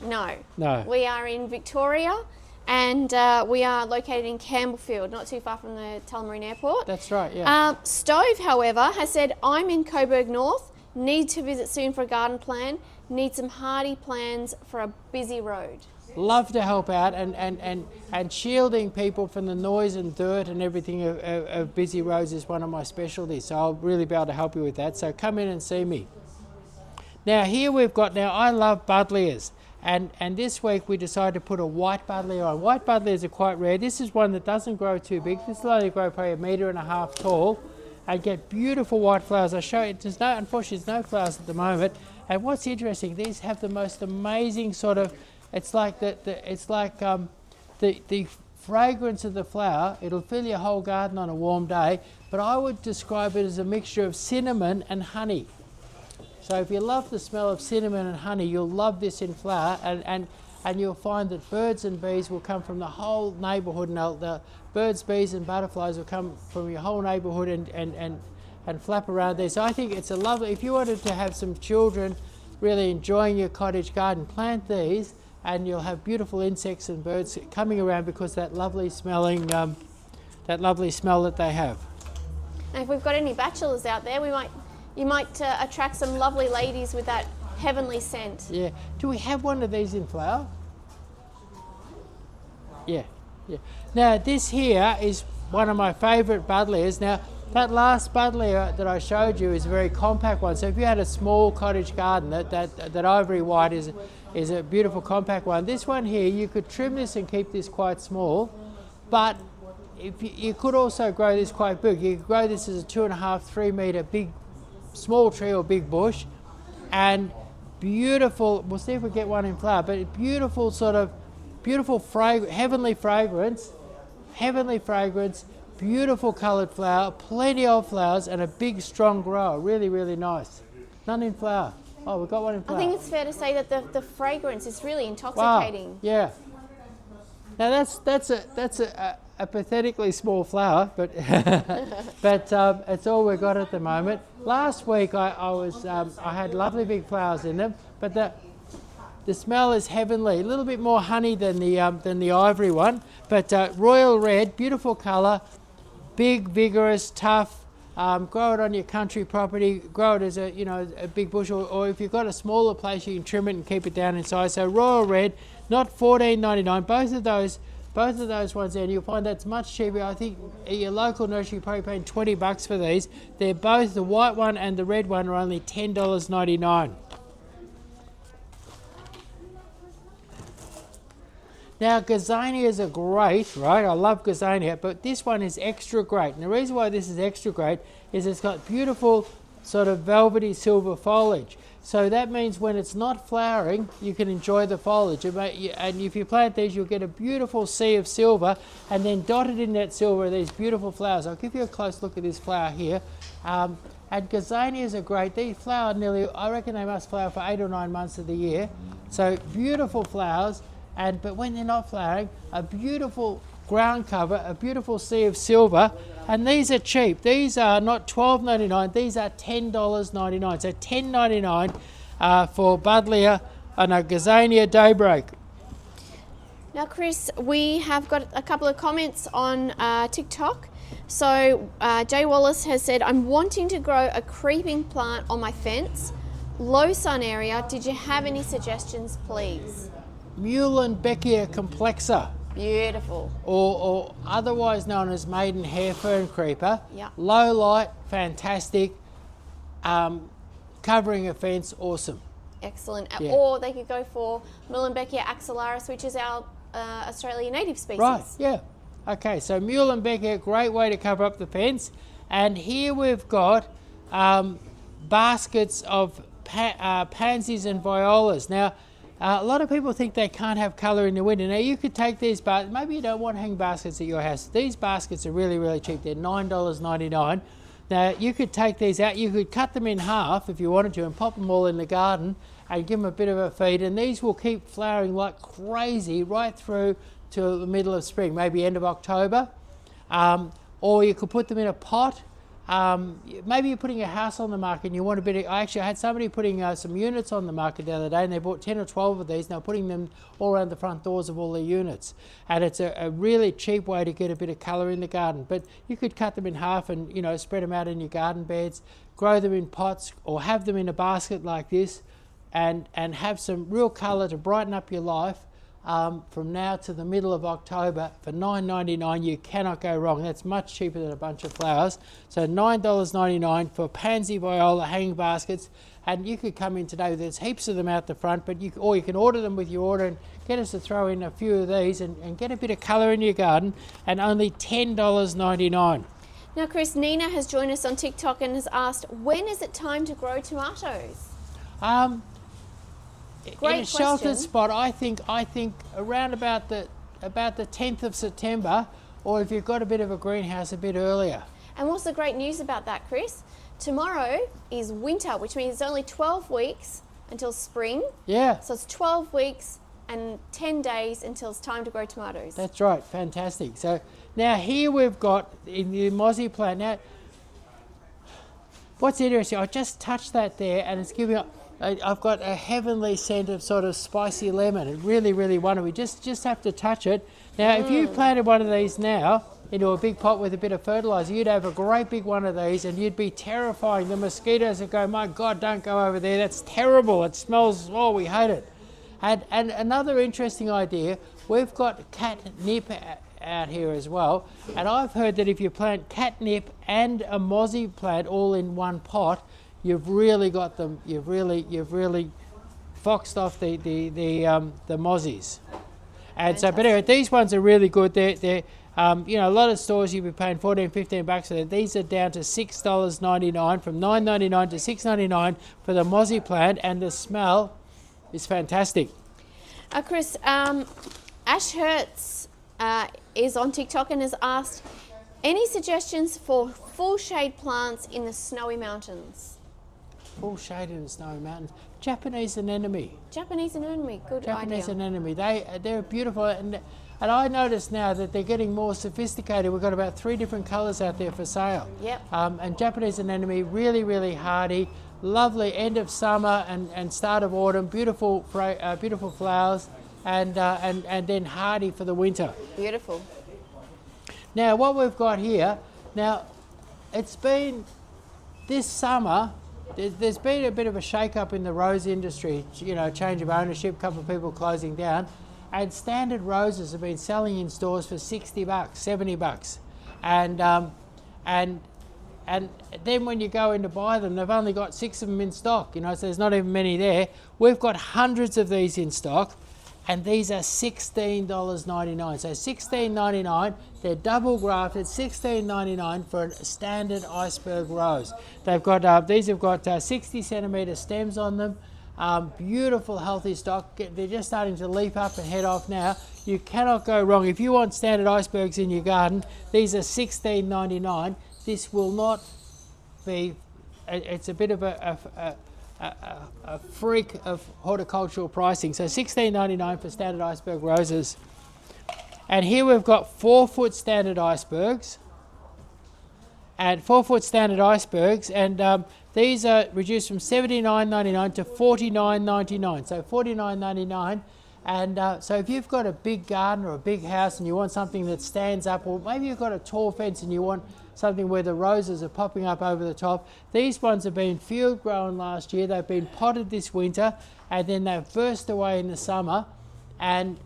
We are in Victoria, and we are located in Campbellfield, not too far from the Tullamarine Airport. That's right, yeah. Stove, however, has said, I'm in Coburg North, need to visit soon for a garden plan. need some hardy plants for a busy road. Love to help out, and shielding people from the noise and dirt and everything of busy roads is one of my specialties, so I'll really be able to help you with that. So come in and see me. Now here we've got, now I love Buddlejas, and this week we decided to put a white Buddleja on. White Buddlejas are quite rare. This is one that doesn't grow too big. This will only grow probably 1.5 meters tall and get beautiful white flowers. I'll show you, unfortunately there's no flowers at the moment. And what's interesting, these have the most amazing sort of, it's like the fragrance of the flower. It'll fill your whole garden on a warm day, but I would describe it as a mixture of cinnamon and honey. So if you love the smell of cinnamon and honey, you'll love this in flower, and you'll find that birds and bees will come from the whole neighbourhood, and the birds, bees and butterflies will come from your whole neighbourhood and flap around there. So I think it's a lovely, if you wanted to have some children really enjoying your cottage garden, plant these, and you'll have beautiful insects and birds coming around because that lovely smelling, that lovely smell that they have. And if we've got any bachelors out there, you might attract some lovely ladies with that heavenly scent. Yeah. Do we have one of these in flower? Yeah. Yeah. Now this here is one of my favourite Buddlejas. Now that last Buddleja that I showed you is a very compact one. So if you had a small cottage garden, that ivory white is a beautiful compact one. This one here, you could trim this and keep this quite small, but if you could also grow this quite big. You could grow this as a 2.5, 3 metre big, small tree or big bush, and beautiful, we'll see if we get one in flower, but beautiful sort of, beautiful heavenly fragrance, beautiful coloured flower, plenty of flowers, and a big strong grower. Really, really nice. None in flower. Oh, we've got one in flower. I think it's fair to say that the fragrance is really intoxicating. Wow. Yeah. Now that's a pathetically small flower, but but it's all we've got at the moment. Last week I had lovely big flowers in them, but the smell is heavenly. A little bit more honey than the ivory one, but royal red, beautiful colour, big, vigorous, tough. Grow it on your country property. Grow it as a big bush, or if you've got a smaller place, you can trim it and keep it down in size. So royal red, not $14.99. Both of those ones there, and you'll find that's much cheaper. I think at your local nursery, you're probably paying $20 for these. They're both, the white one and the red one, are only $10.99. Now gazanias are great, right? I love gazania, but this one is extra great. And the reason why this is extra great is it's got beautiful sort of velvety silver foliage. So that means when it's not flowering, you can enjoy the foliage. And if you plant these, you'll get a beautiful sea of silver, and then dotted in that silver are these beautiful flowers. I'll give you a close look at this flower here. And gazanias are great. They flower nearly, I reckon they must flower for 8 or 9 months of the year. So beautiful flowers. But when they're not flowering, a beautiful ground cover, a beautiful sea of silver, and these are cheap. These are not $12.99, these are $10.99. So $10.99 for Buddleja and a Gazania Daybreak. Now, Chris, we have got a couple of comments on TikTok. So Jay Wallace has said, I'm wanting to grow a creeping plant on my fence, low sun area. Did you have any suggestions, please? Muehlenbeckia complexa. Beautiful. Or otherwise known as maiden hair fern creeper. Yeah. Low light, fantastic. Covering a fence, awesome. Excellent. Yeah. Or they could go for Muehlenbeckia axillaris, which is our Australian native species. Right, yeah. Okay, so Muehlenbeckia, great way to cover up the fence. And here we've got baskets of pansies and violas. Now, a lot of people think they can't have colour in the winter. Now you could take these baskets, maybe you don't want hang baskets at your house. These baskets are really, really cheap. They're $9.99. Now you could take these out, you could cut them in half if you wanted to and pop them all in the garden and give them a bit of a feed, and these will keep flowering like crazy right through to the middle of spring, maybe end of October. Or you could put them in a pot. Maybe you're putting a house on the market and you want a bit of, I had somebody putting some units on the market the other day, and they bought 10 or 12 of these, and they're putting them all around the front doors of all their units. And it's a really cheap way to get a bit of colour in the garden. But you could cut them in half and, spread them out in your garden beds, grow them in pots, or have them in a basket like this. and have some real colour to brighten up your life from now to the middle of October for $9.99. You cannot go wrong. That's much cheaper than a bunch of flowers. So $9.99 for pansy, viola, hanging baskets. And you could come in today. There's heaps of them out the front, but you can order them with your order and get us to throw in a few of these and get a bit of colour in your garden, and only $10.99. Now, Chris, Nina has joined us on TikTok and has asked, when is it time to grow tomatoes? In a sheltered spot, I think around about the 10th of September, or if you've got a bit of a greenhouse, a bit earlier. And what's the great news about that, Chris? Tomorrow is winter, which means it's only 12 weeks until spring. Yeah. So it's 12 weeks and 10 days until it's time to grow tomatoes. That's right, fantastic. So now here we've got in the mozzie plant. Now, what's interesting, I just touched that there and it's giving up. I've got a heavenly scent of sort of spicy lemon. It really, really wonderful. We just have to touch it. Now, if you planted one of these now into a big pot with a bit of fertiliser, you'd have a great big one of these and you'd be terrifying. The mosquitoes would go, my God, don't go over there. That's terrible. It smells, oh, we hate it. And another interesting idea, we've got catnip out here as well. And I've heard that if you plant catnip and a mozzie plant all in one pot, you've really got them. You've really foxed off the mozzies. And so, but anyway, these ones are really good. They're you know, a lot of stores you'll be paying $14-15 for them. These are down to $6.99, from $9.99 to $6.99 for the mozzie plant, and the smell is fantastic. Chris, Ash Hertz is on TikTok and has asked, any suggestions for full shade plants in the snowy mountains? Full shade in the snowy mountains. Japanese anemone. Japanese anemone, good Japanese idea. anemone. They're beautiful, and I notice now that they're getting more sophisticated. We've got about 3 different colours out there for sale. Yep. And Japanese anemone, really, really hardy, lovely end of summer and start of autumn, beautiful flowers, and then hardy for the winter. Beautiful. Now what we've got here, now it's been this summer. There's been a bit of a shake-up in the rose industry, you know, change of ownership, a couple of people closing down, and standard roses have been selling in stores for $60, $70, and then when you go in to buy them, they've only got 6 of them in stock, you know, so there's not even many there. We've got hundreds of these in stock, and these are $16.99. So $16.99, they're double grafted, $16.99 for a standard iceberg rose. They've got these have got 60 centimetre stems on them. Beautiful, healthy stock. They're just starting to leaf up and head off now. You cannot go wrong. If you want standard icebergs in your garden, these are $16.99. This will not be. It's a bit of a freak of horticultural pricing. So $16.99 for standard iceberg roses. And here we've got 4-foot standard icebergs. And 4-foot standard icebergs, and these are reduced from $79.99 to $49.99. So $49.99. And so if you've got a big garden or a big house and you want something that stands up, or maybe you've got a tall fence and you want something where the roses are popping up over the top, these ones have been field grown last year, they've been potted this winter, and then they've burst away in the summer, and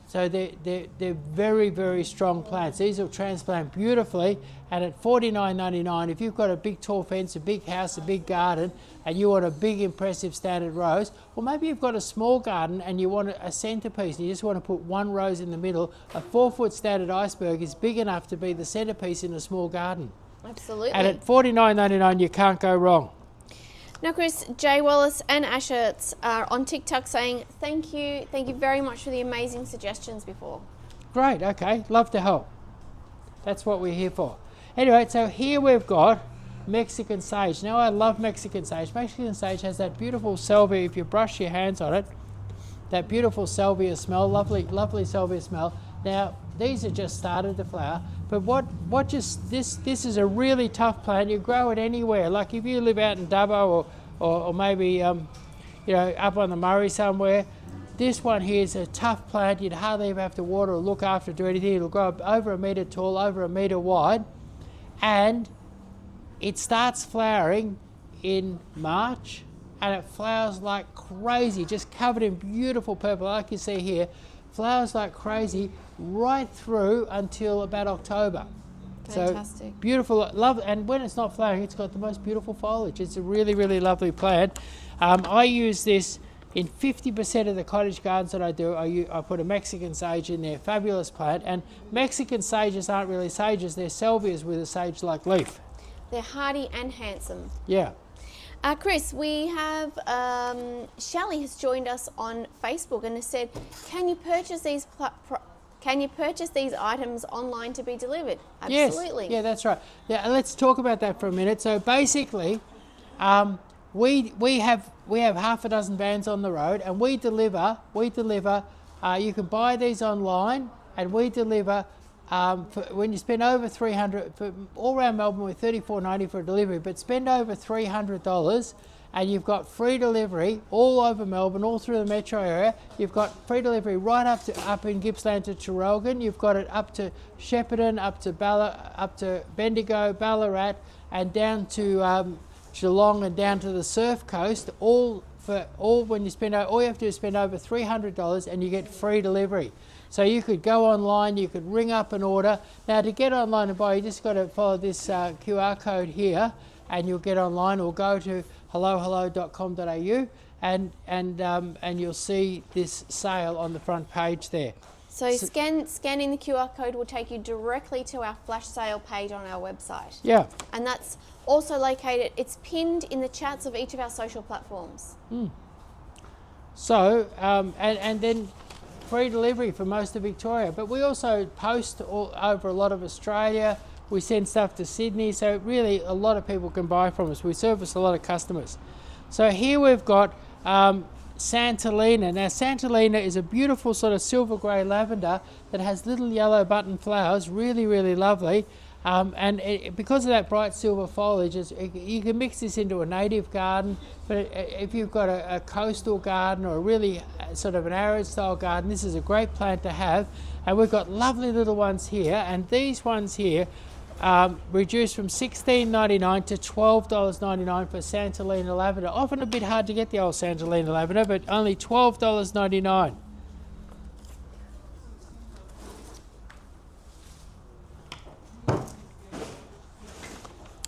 so they're very, very strong plants. These will transplant beautifully, and at $49.99, if you've got a big tall fence, a big house, a big garden, and you want a big impressive standard rose, or maybe you've got a small garden and you want a centerpiece and you just want to put one rose in the middle, a 4-foot standard iceberg is big enough to be the centerpiece in a small garden. Absolutely. And at $49.99 you can't go wrong. Now, Chris, Jay Wallace and Asherts are on TikTok saying, thank you very much for the amazing suggestions before. Great, okay, love to help. That's what we're here for. Anyway, so here we've got Mexican sage. Now I love Mexican sage. Mexican sage has that beautiful salvia, if you brush your hands on it, that beautiful salvia smell, lovely, lovely salvia smell. Now, these are just started to flower, but this is a really tough plant. You grow it anywhere. Like if you live out in Dubbo or maybe, you know, up on the Murray somewhere, this one here is a tough plant. You'd hardly ever have to water or look after it, do anything. It'll grow up over 1 metre tall, over 1 metre wide, and it starts flowering in March, and it flowers like crazy, just covered in beautiful purple, like you see here. Flowers like crazy right through until about October. Fantastic. So beautiful, love, and when it's not flowering, it's got the most beautiful foliage. It's a really, really lovely plant. I use this in 50% of the cottage gardens that I do. I put a Mexican sage in there, fabulous plant. And Mexican sages aren't really sages, they're salvias with a sage-like leaf. They're hardy and handsome. Yeah. Chris, we have Shelley has joined us on Facebook and has said, "Can you purchase these? Can you purchase these items online to be delivered?" Absolutely. Yes. Yeah, that's right. Yeah, let's talk about that for a minute. So basically, we have half a dozen vans on the road, and we deliver. You can buy these online, and we deliver. When you spend over $300 for all around Melbourne, we're $34.90 for a delivery, but spend over $300 and you've got free delivery all over Melbourne, all through the metro area. You've got free delivery right up in Gippsland to Traralgon. You've got it up to Shepparton, up to Bendigo, Ballarat, and down to Geelong and down to the Surf Coast. All you have to do is spend over $300 and you get free delivery. So you could go online, you could ring up an order. Now to get online and buy, you just got to follow this QR code here, and you'll get online, or go to hellohello.com.au, and you'll see this sale on the front page there. So scanning the QR code will take you directly to our flash sale page on our website. Yeah. And that's also located, it's pinned in the chats of each of our social platforms. So, and then free delivery for most of Victoria, but we also post all over a lot of Australia. We send stuff to Sydney, so really a lot of people can buy from us. We service a lot of customers. So here we've got Santolina. Now Santolina is a beautiful sort of silver grey lavender that has little yellow button flowers, really, really lovely. Because of that bright silver foliage, you can mix this into a native garden, but if you've got a coastal garden or a really sort of an arid style garden, this is a great plant to have. And we've got lovely little ones here, and these ones here reduced from $16.99 to $12.99 for Santolina lavender. Often a bit hard to get the old Santolina lavender, but only $12.99.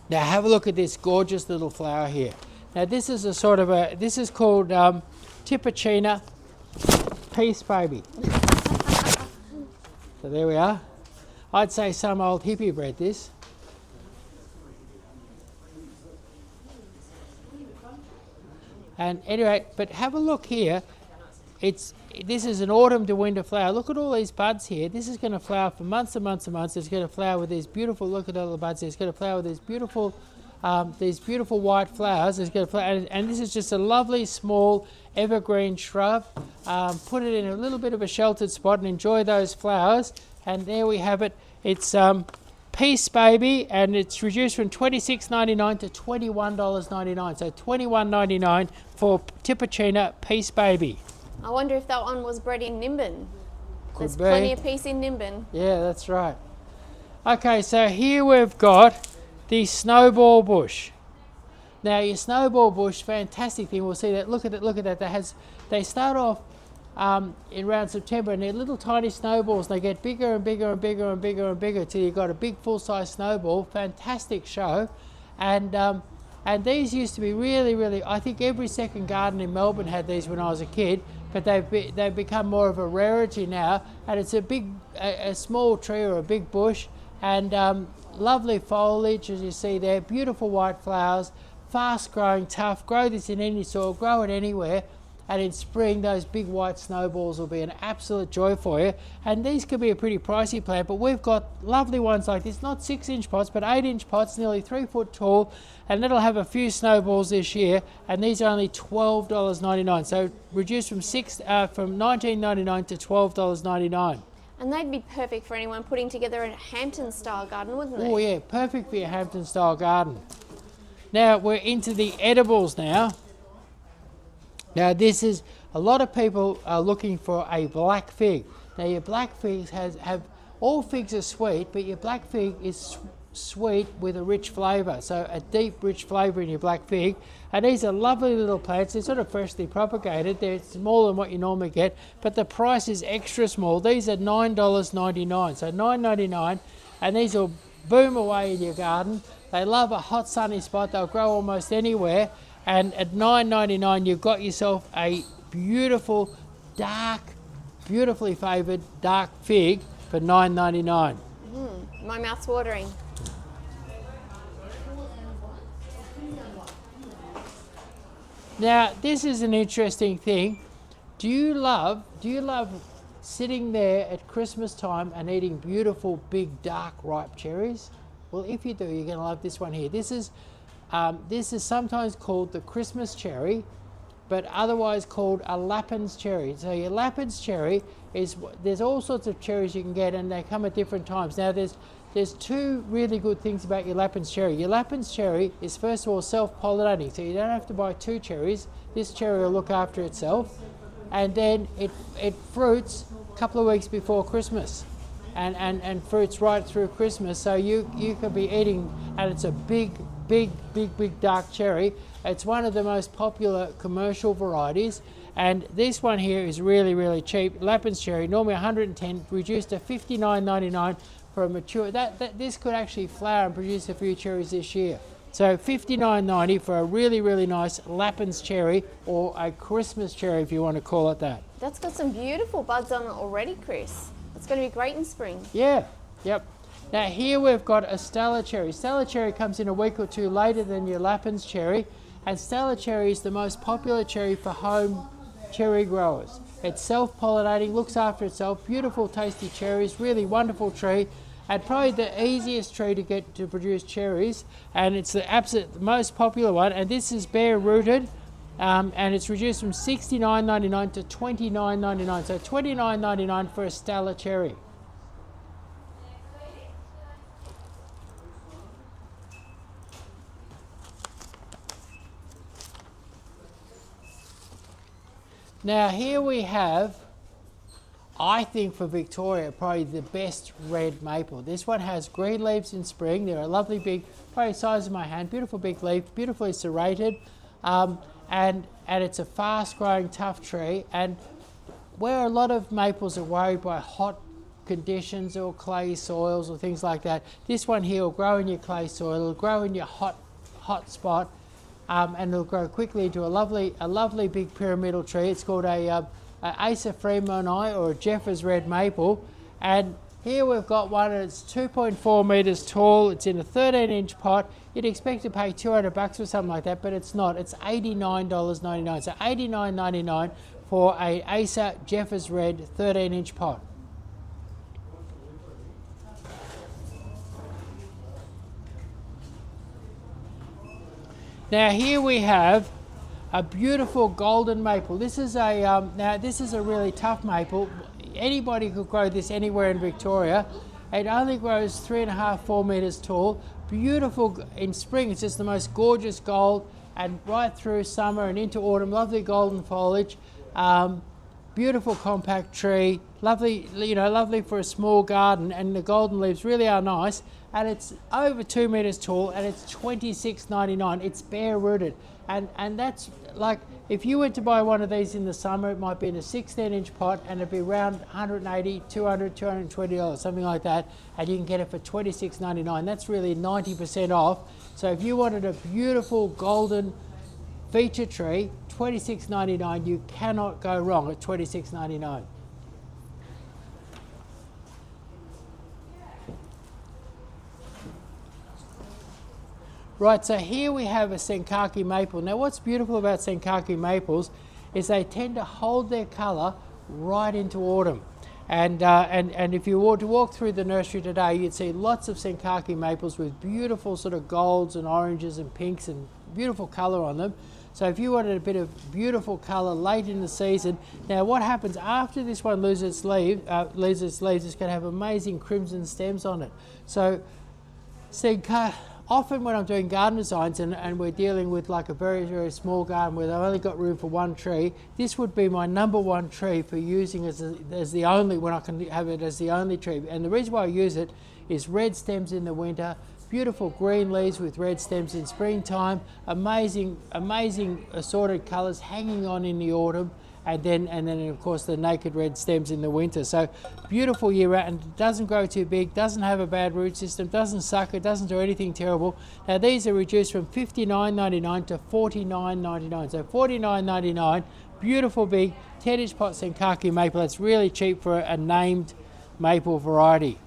Now have a look at this gorgeous little flower here. Now this is this is called Tipicina Peace Baby. So there we are. I'd say some old hippie bred this. And anyway, but have a look here. This is an autumn to winter flower. Look at all these buds here. This is going to flower for months and months and months. It's going to flower with these beautiful, look at all the buds here. It's going to flower with these beautiful white flowers. It's going to flower, and this is just a lovely small evergreen shrub. Put it in a little bit of a sheltered spot and enjoy those flowers. And there we have it. It's Peace Baby, and it's reduced from $26.99 to $21.99. So $21.99 for Tipicina Peace Baby. I wonder if that one was bred in Nimbin. There's be. plenty of peace in Nimbin. Yeah, that's right. Okay, so here we've got the snowball bush. Now your snowball bush, fantastic thing. We'll see that. Look at that. They start off in around September, and they're little tiny snowballs. They get bigger and bigger and bigger and bigger and bigger till you've got a big full-size snowball. Fantastic show, and these used to be really, really. I think every second garden in Melbourne had these when I was a kid, but they've become more of a rarity now. And it's a small tree or a big bush, and lovely foliage as you see there. Beautiful white flowers, fast growing, tough. Grow this in any soil, grow it anywhere. And in spring, those big white snowballs will be an absolute joy for you. And these could be a pretty pricey plant, but we've got lovely ones like this, not 6-inch pots, but 8-inch pots, nearly 3 foot tall, and it'll have a few snowballs this year. And these are only $12.99, so reduced from $19.99 to $12.99. And they'd be perfect for anyone putting together a Hampton-style garden, wouldn't they? Oh yeah, perfect for your Hampton-style garden. Now we're into the edibles now. Now this is, a lot of people are looking for a black fig. Now your black figs have all figs are sweet, but your black fig is sweet with a rich flavour, so a deep rich flavour in your black fig. And these are lovely little plants. They're sort of freshly propagated. They're smaller than what you normally get, but the price is extra small. These are $9.99, so $9.99, and these will boom away in your garden. They love a hot sunny spot. They'll grow almost anywhere, and at $9.99 you've got yourself a beautiful dark, beautifully favoured dark fig for $9.99. My mouth's watering. Now, this is an interesting thing. Do you love sitting there at Christmas time and eating beautiful, big, dark, ripe cherries? Well, if you do, you're going to love this one here. This is sometimes called the Christmas cherry, but otherwise called a Lapins cherry. So your Lapins cherry there's all sorts of cherries you can get, and they come at different times. Now, there's two really good things about your Lapins cherry. Your Lapins cherry is, first of all, self-pollinating, so you don't have to buy two cherries. This cherry will look after itself, and then it fruits a couple of weeks before Christmas, and fruits right through Christmas. So you could be eating, and it's a big dark cherry. It's one of the most popular commercial varieties, and this one here is really cheap. Lapins cherry, normally 110, reduced to $59.99 for a mature. This could actually flower and produce a few cherries this year. So $59.90 for a really nice Lapins cherry, or a Christmas cherry if you want to call it that. That's got some beautiful buds on it already, Chris. It's going to be great in spring. Yeah, yep. Now here we've got a Stella cherry. Stella cherry comes in a week or two later than your Lapins cherry, and Stella cherry is the most popular cherry for home cherry growers. It's self-pollinating, looks after itself, beautiful tasty cherries, really wonderful tree, and probably the easiest tree to get to produce cherries, and it's the absolute most popular one. And this is bare rooted, and it's reduced from $69.99 to $29.99, so $29.99 for a Stella cherry. Now here we have, I think for Victoria, probably the best red maple. This one has green leaves in spring. They're a lovely big, probably the size of my hand, beautiful big leaf, beautifully serrated, and it's a fast growing tough tree. And where a lot of maples are worried by hot conditions or clay soils or things like that, this one here will grow in your clay soil, it'll grow in your hot spot, and it'll grow quickly into a lovely big pyramidal tree. It's called a Acer Jeffersred or a Jeffersred maple, and here we've got one that's 2.4 meters tall. It's in a 13-inch pot. You'd expect to pay $200 for something like that, but it's not. It's $89.99. So $89.99 for a Acer Jeffersred 13-inch pot. Now here we have a beautiful golden maple. This is a really tough maple. Anybody could grow this anywhere in Victoria. It only grows 3.5–4 meters tall. Beautiful in spring. It's just the most gorgeous gold, and right through summer and into autumn, lovely golden foliage. Beautiful compact tree, lovely, lovely for a small garden, and the golden leaves really are nice. And it's over 2 meters tall, and it's $26.99. It's bare rooted, and that's like, if you went to buy one of these in the summer, it might be in a 16-inch pot, and it'd be around $180, $200, $220, something like that, and you can get it for $26.99. That's really 90% off. So if you wanted a beautiful golden feature tree, $26.99, you cannot go wrong at $26.99. Right, so here we have a Senkaki maple. Now what's beautiful about Senkaki maples is they tend to hold their colour right into autumn. And if you were to walk through the nursery today, you'd see lots of Senkaki maples with beautiful sort of golds and oranges and pinks and beautiful colour on them. So if you wanted a bit of beautiful colour late in the season, now what happens after this one loses its leaves, it's going to have amazing crimson stems on it. So often when I'm doing garden designs and we're dealing with like a very small garden where I've only got room for one tree, this would be my number one tree for using as the only, when I can have it as the only tree. And the reason why I use it is red stems in the winter, beautiful green leaves with red stems in springtime, amazing assorted colours hanging on in the autumn, and then of course the naked red stems in the winter. So beautiful year round, and it doesn't grow too big, doesn't have a bad root system, doesn't suck, it doesn't do anything terrible. Now these are reduced from $59.99 to $49.99. So $49.99, beautiful big 10-inch pot Senkaku maple. That's really cheap for a named maple variety.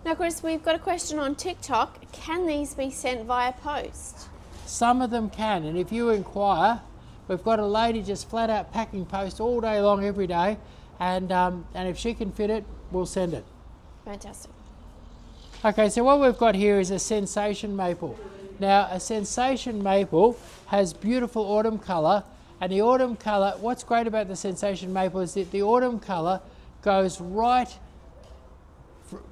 Now, Chris, we've got a question on TikTok. Can these be sent via post? Some of them can, and if you inquire, we've got a lady just flat out packing post all day long, every day, and if she can fit it, we'll send it. Fantastic. Okay, so what we've got here is a sensation maple. Now, a sensation maple has beautiful autumn colour, and the autumn colour, what's great about the sensation maple is that the autumn colour goes right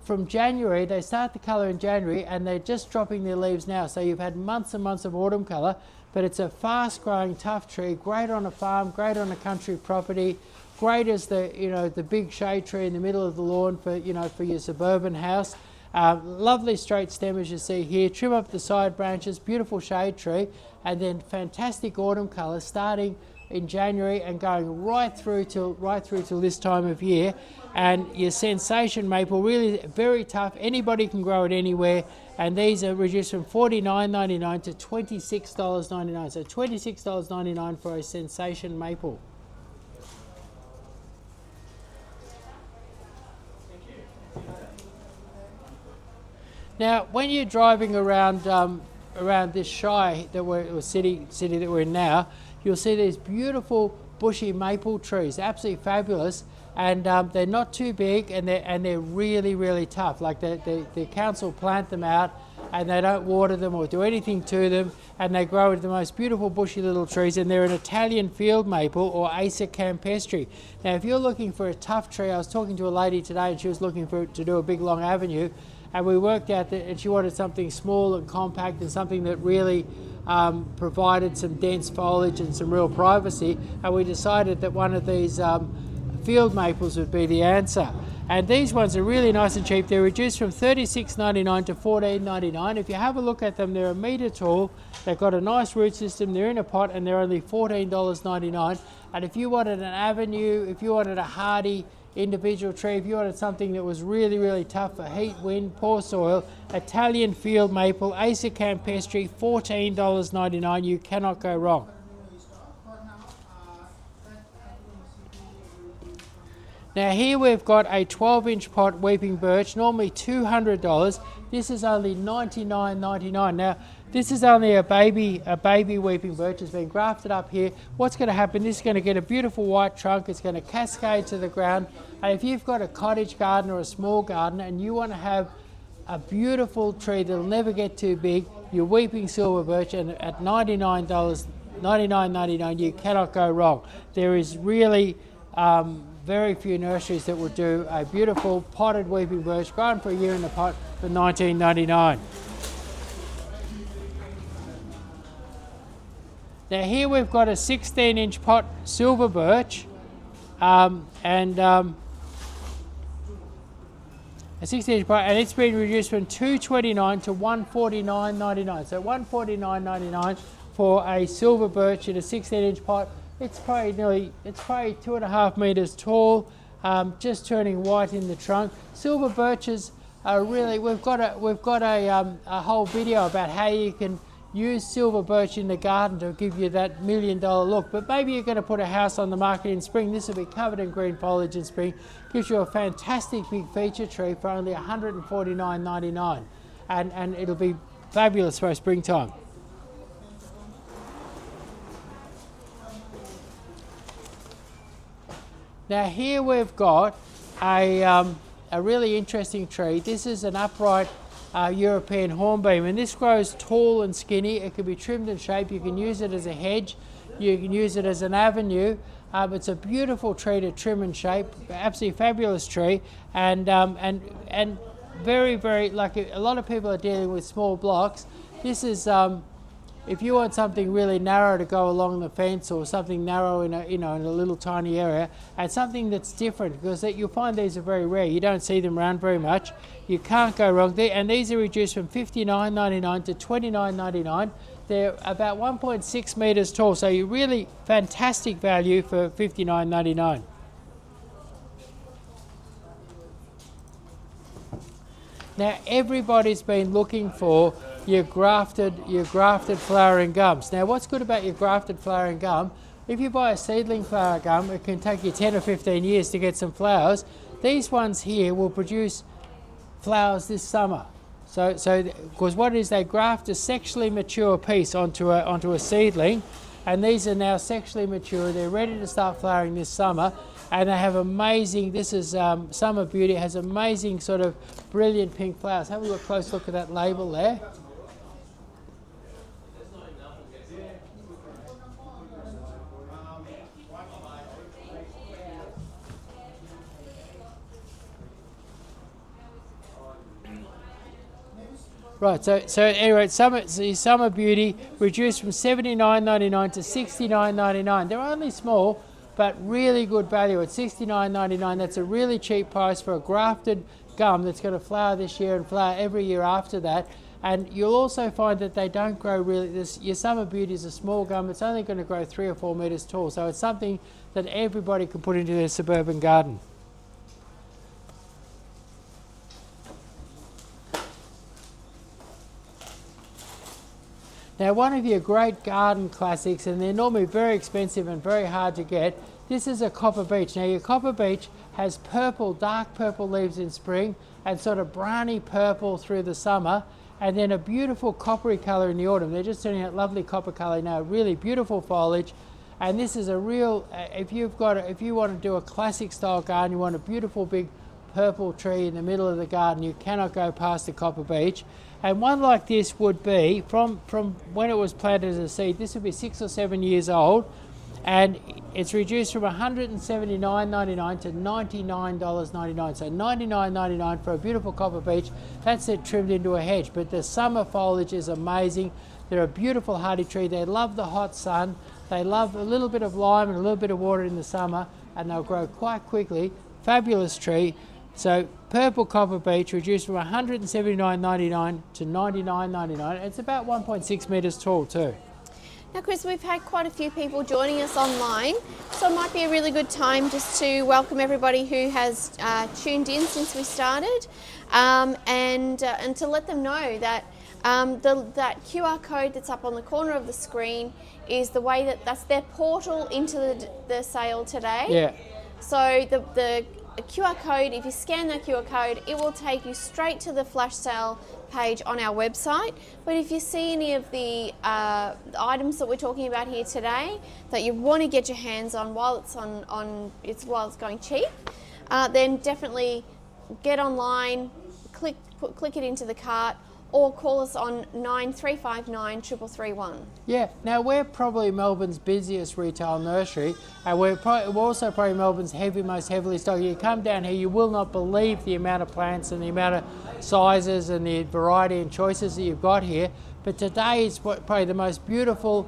from January. They start the colour in January, and they're just dropping their leaves now. So you've had months and months of autumn colour, but it's a fast-growing, tough tree, great on a farm, great on a country property, great as the big shade tree in the middle of the lawn for your suburban house. Lovely straight stem as you see here. Trim up the side branches, beautiful shade tree, and then fantastic autumn colour starting in January and going right through till this time of year. And your sensation maple, really very tough. Anybody can grow it anywhere. And these are reduced from $49.99 to $26.99. So $26.99 for a sensation maple. Now, when you're driving around this shire city that we're in now, you'll see these beautiful bushy maple trees, absolutely fabulous, and they're not too big, and they're really, really tough. Like the council plant them out, and they don't water them or do anything to them, and they grow into the most beautiful bushy little trees, and they're an Italian field maple or Acer Jeffersred. Now, if you're looking for a tough tree, I was talking to a lady today, and she was looking to do a big long avenue, and we worked out that, and she wanted something small and compact and something that really provided some dense foliage and some real privacy, and we decided that one of these field maples would be the answer. And these ones are really nice and cheap. They're reduced from $36.99 to $14.99. If you have a look at them, they're a metre tall, they've got a nice root system, they're in a pot, and they're only $14.99. And if you wanted an avenue, if you wanted a hardy individual tree, if you wanted something that was really, really tough for heat, wind, poor soil, Italian field maple, Acer Jeffersred, $14.99, you cannot go wrong. Now here we've got a 12-inch pot weeping birch, normally $200. This is only $99.99. Now this is only a baby weeping birch. It's been grafted up here. What's going to happen? This is going to get a beautiful white trunk. It's going to cascade to the ground. And if you've got a cottage garden or a small garden and you want to have a beautiful tree that'll never get too big, your weeping silver birch, and at $99.99 you cannot go wrong. There is really very few nurseries that will do a beautiful potted weeping birch grown for a year in the pot for $19.99. Now here we've got a 16-inch pot silver birch, a 16-inch pot, and it's been reduced from $229 to $149.99. So $149.99 for a silver birch in a 16-inch pot. It's probably 2.5 meters tall, just turning white in the trunk. Silver birches are really, we've got a whole video about how you can use silver birch in the garden to give you that $1 million look. But maybe you're going to put a house on the market in spring. This will be covered in green foliage in spring. Gives you a fantastic big feature tree for only $149.99, and it'll be fabulous for springtime. Now here we've got a really interesting tree. This is an upright European hornbeam, and this grows tall and skinny. It can be trimmed and shaped. You can use it as a hedge. You can use it as an avenue. It's a beautiful tree to trim and shape. Absolutely fabulous tree, and very, very, like a lot of people are dealing with small blocks. This is if you want something really narrow to go along the fence, or something narrow in a in a little tiny area, and something that's different, because you'll find these are very rare. You don't see them around very much. You can't go wrong. And these are reduced from $59.99 to $29.99. They're about 1.6 meters tall, so you really fantastic value for $59.99. Now everybody's been looking for your grafted flowering gums. Now what's good about your grafted flowering gum, if you buy a seedling flower gum, it can take you 10 or 15 years to get some flowers. These ones here will produce flowers this summer. So because what it is, they graft a sexually mature piece onto a seedling, and these are now sexually mature. They're ready to start flowering this summer, and they have amazing, this is Summer Beauty, has amazing sort of brilliant pink flowers. Have a close look at that label there. Right, so anyway, Summer Beauty reduced from $79.99 to $69.99. They're only small, but really good value at $69.99. That's a really cheap price for a grafted gum that's going to flower this year and flower every year after that. And you'll also find that they don't grow really. Your Summer Beauty is a small gum. It's only going to grow 3 or 4 meters tall. So it's something that everybody can put into their suburban garden. Now, one of your great garden classics, and they're normally very expensive and very hard to get, this is a copper beech. Now, your copper beech has purple, dark purple leaves in spring and sort of browny purple through the summer, and then a beautiful coppery colour in the autumn. They're just turning out lovely copper colour now, really beautiful foliage. And this is a real, if you want to do a classic style garden, you want a beautiful big purple tree in the middle of the garden, you cannot go past the copper beech. And one like this would be, from when it was planted as a seed, this would be 6 or 7 years old, and it's reduced from $179.99 to $99.99. So $99.99 for a beautiful copper beech. That's it trimmed into a hedge. But the summer foliage is amazing. They're a beautiful hardy tree. They love the hot sun. They love a little bit of lime and a little bit of water in the summer, and they'll grow quite quickly. Fabulous tree. So purple copper beech reduced from $179.99 to $99.99. It's about 1.6 meters tall too. Now, Chris, we've had quite a few people joining us online, so it might be a really good time just to welcome everybody who has tuned in since we started, and to let them know that that QR code that's up on the corner of the screen is the way that's their portal into the sale today. Yeah. So the QR code, if you scan that QR code, it will take you straight to the flash sale page on our website. But if you see any of the items that we're talking about here today that you want to get your hands on while it's while it's going cheap, then definitely get online, click it into the cart, or call us on 9359 3331. Yeah, now we're probably Melbourne's busiest retail nursery, and we're also probably Melbourne's most heavily stocked. You come down here, you will not believe the amount of plants and the amount of sizes and the variety and choices that you've got here. But today is probably the most beautiful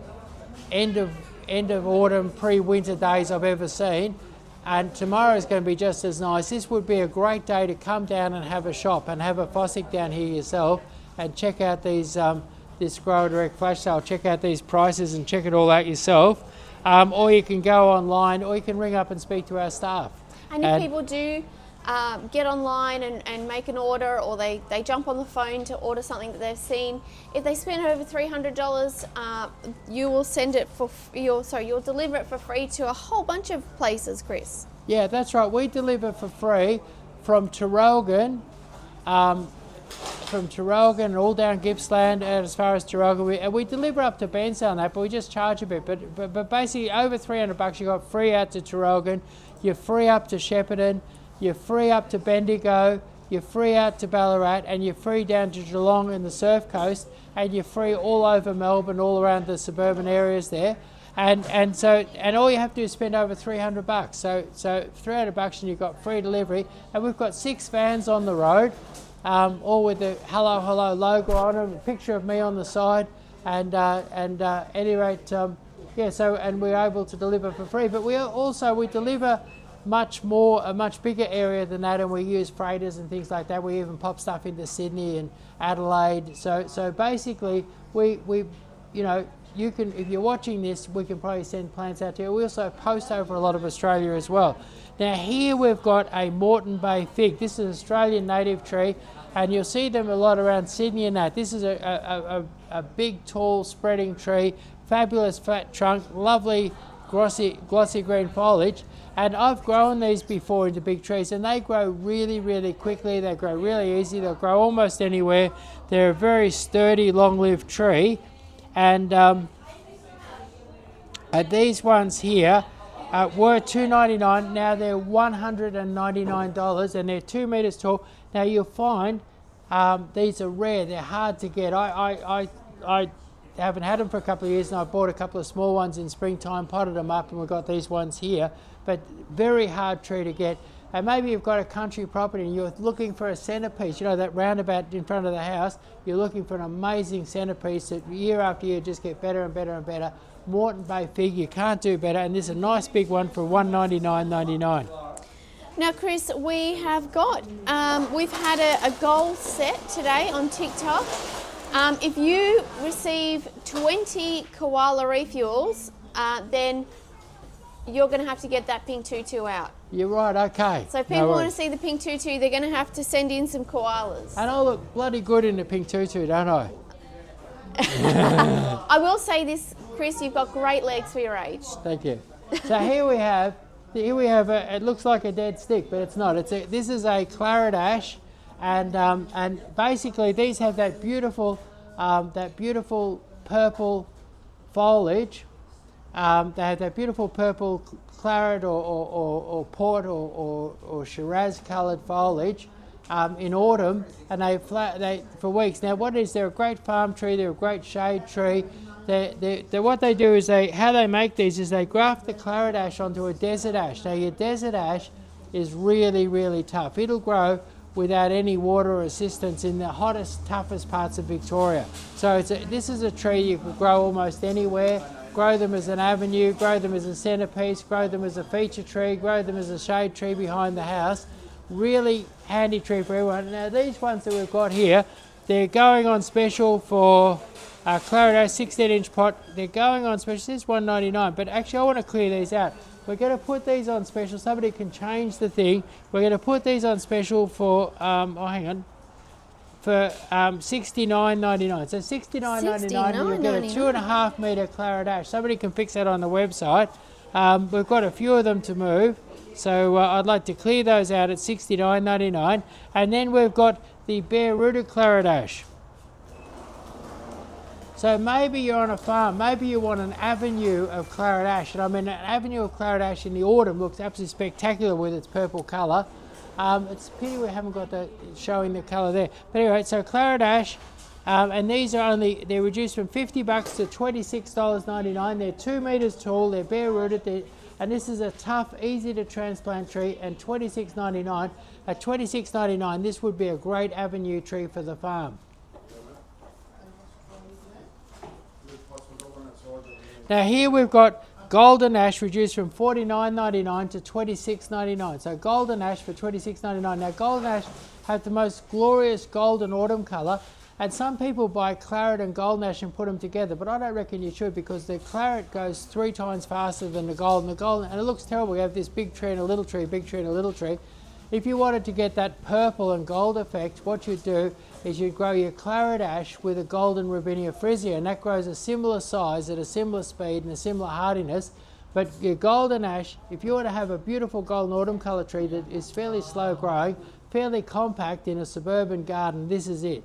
end of autumn, pre-winter days I've ever seen. And tomorrow is going to be just as nice. This would be a great day to come down and have a shop and have a fossick down here yourself, and check out these this Grower Direct flash sale. Check out these prices and check it all out yourself. Or you can go online, or you can ring up and speak to our staff. And if people do get online and make an order, or they jump on the phone to order something that they've seen, if they spend over $300, you will you'll deliver it for free to a whole bunch of places, Chris. Yeah, that's right. We deliver for free from Traralgon, and all down Gippsland out as far as Traralgon. We deliver up to Bensound and that, but we just charge a bit. But basically over $300 you got free out to Traralgon, you're free up to Shepparton, you're free up to Bendigo, you're free out to Ballarat, and you're free down to Geelong and the Surf Coast, and you're free all over Melbourne, all around the suburban areas there. And all you have to do is spend over $300. So $300 and you've got free delivery. And we've got 6 vans on the road, all with the hello logo on them, a picture of me on the side, at any rate, yeah. So and we're able to deliver for free, but we deliver a much bigger area than that, and we use freighters and things like that. We even pop stuff into Sydney and Adelaide. So basically, we you know, you can, if you're watching this, we can probably send plants out to you. We also post over a lot of Australia as well. Now here we've got a Moreton Bay Fig. This is an Australian native tree, and you'll see them a lot around Sydney and that. This is a big, tall, spreading tree, fabulous flat trunk, lovely glossy green foliage. And I've grown these before into big trees, and they grow really, really quickly. They grow really easy. They'll grow almost anywhere. They're a very sturdy, long-lived tree. And these ones here were $2.99. Now they're $199, and they're 2 meters tall. Now you'll find these are rare. They're hard to get. I haven't had them for a couple of years, and I bought a couple of small ones in springtime, potted them up, and we've got these ones here. But very hard tree to get. And maybe you've got a country property and you're looking for a centerpiece, you know, that roundabout in front of the house. You're looking for an amazing centerpiece that year after year just get better and better and better. Moreton Bay Fig, you can't do better. And this is a nice big one for $199.99. Now, Chris, we have got, we've had a goal set today on TikTok. If you receive 20 koala refuels, then you're going to have to get that pink tutu out. You're right, okay. So if people want to see the pink tutu, they're going to have to send in some koalas. And I look bloody good in the pink tutu, don't I? I will say this, Chris, you've got great legs for your age. Thank you. So here we have it looks like a dead stick, but it's not. This is a Claret Ash, and basically these have that beautiful purple foliage. They have that beautiful purple claret or port or Shiraz coloured foliage in autumn, and they for weeks. Now what it is, they're a great farm tree, they're a great shade tree. What they do is how they make these is they graft the Claret Ash onto a desert ash. Now your desert ash is really, really tough. It'll grow without any water assistance in the hottest, toughest parts of Victoria. So this is a tree you could grow almost anywhere. Grow them as an avenue, grow them as a centerpiece, grow them as a feature tree, grow them as a shade tree behind the house. Really handy tree for everyone. Now these ones that we've got here, they're going on special for Claret Ash 16-inch pot. They're going on special. This is $1.99, but actually I want to clear these out. We're going to put these on special. Somebody can change the thing. We're going to put these on special for, for $69.99. So $69.99, you get a 2.5 metre Claret Ash. Somebody can fix that on the website. We've got a few of them to move, so I'd like to clear those out at $69.99. And then we've got the bare rooted Claret Ash. So maybe you're on a farm, maybe you want an avenue of Claret Ash, and I mean an avenue of Claret Ash in the autumn looks absolutely spectacular with its purple colour. It's a pity we haven't got showing the colour there. But anyway, so Claret Ash, and these are they're reduced from $50 to $26.99. They're 2 metres tall, they're bare rooted, and this is a tough, easy to transplant tree, and $26.99. At $26.99, this would be a great avenue tree for the farm. Now here we've got Golden Ash reduced from $49.99 to $26.99. So Golden Ash for $26.99. Now Golden Ash have the most glorious golden autumn colour, and some people buy Claret and Golden Ash and put them together, but I don't reckon you should, because the Claret goes 3 times faster than the Golden. And it looks terrible. You have this big tree and a little tree, big tree and a little tree. If you wanted to get that purple and gold effect, what you'd do is you'd grow your Claret Ash with a Golden Robinia frisia, and that grows a similar size at a similar speed and a similar hardiness. But your Golden Ash, if you want to have a beautiful golden autumn colour tree that is fairly slow growing, fairly compact in a suburban garden, this is it.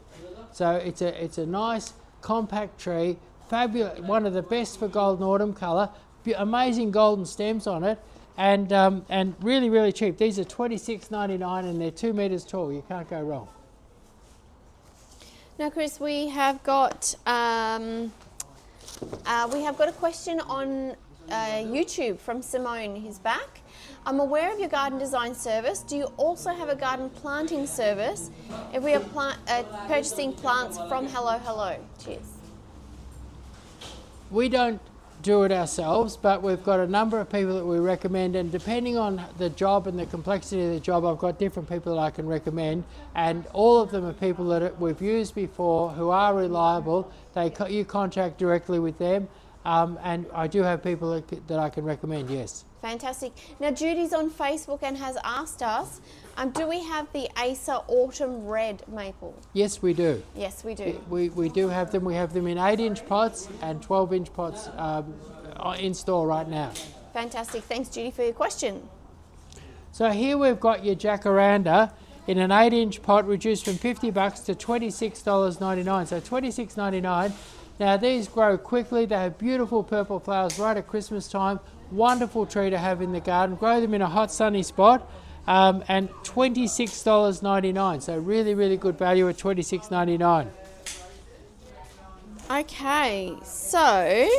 So it's a nice compact tree, fabulous, one of the best for golden autumn colour, amazing golden stems on it, and really, really cheap. These are $26.99 and they're 2 metres tall. You can't go wrong. Now, Chris, we have got a question on YouTube from Simone. He's back. I'm aware of your garden design service. Do you also have a garden planting service if we are purchasing plants from Hello Hello? Cheers. we don't do it ourselves, but we've got a number of people that we recommend, and depending on the job and the complexity of the job, I've got different people that I can recommend, and all of them are people that we've used before who are reliable. You contact directly with them, and I do have people that I can recommend, yes. Fantastic. Now Judy's on Facebook and has asked us, do we have the Acer Autumn Red maple? Yes, we do. Yes, we do. We do have them. We have them in 8-inch pots and 12-inch pots in store right now. Fantastic. Thanks, Judy, for your question. So here we've got your jacaranda in an 8-inch pot, reduced from $50 to $26.99. So $26.99. Now these grow quickly. They have beautiful purple flowers right at Christmas time. Wonderful tree to have in the garden. Grow them in a hot sunny spot, and $26.99. So really, really good value at $26.99. Okay, so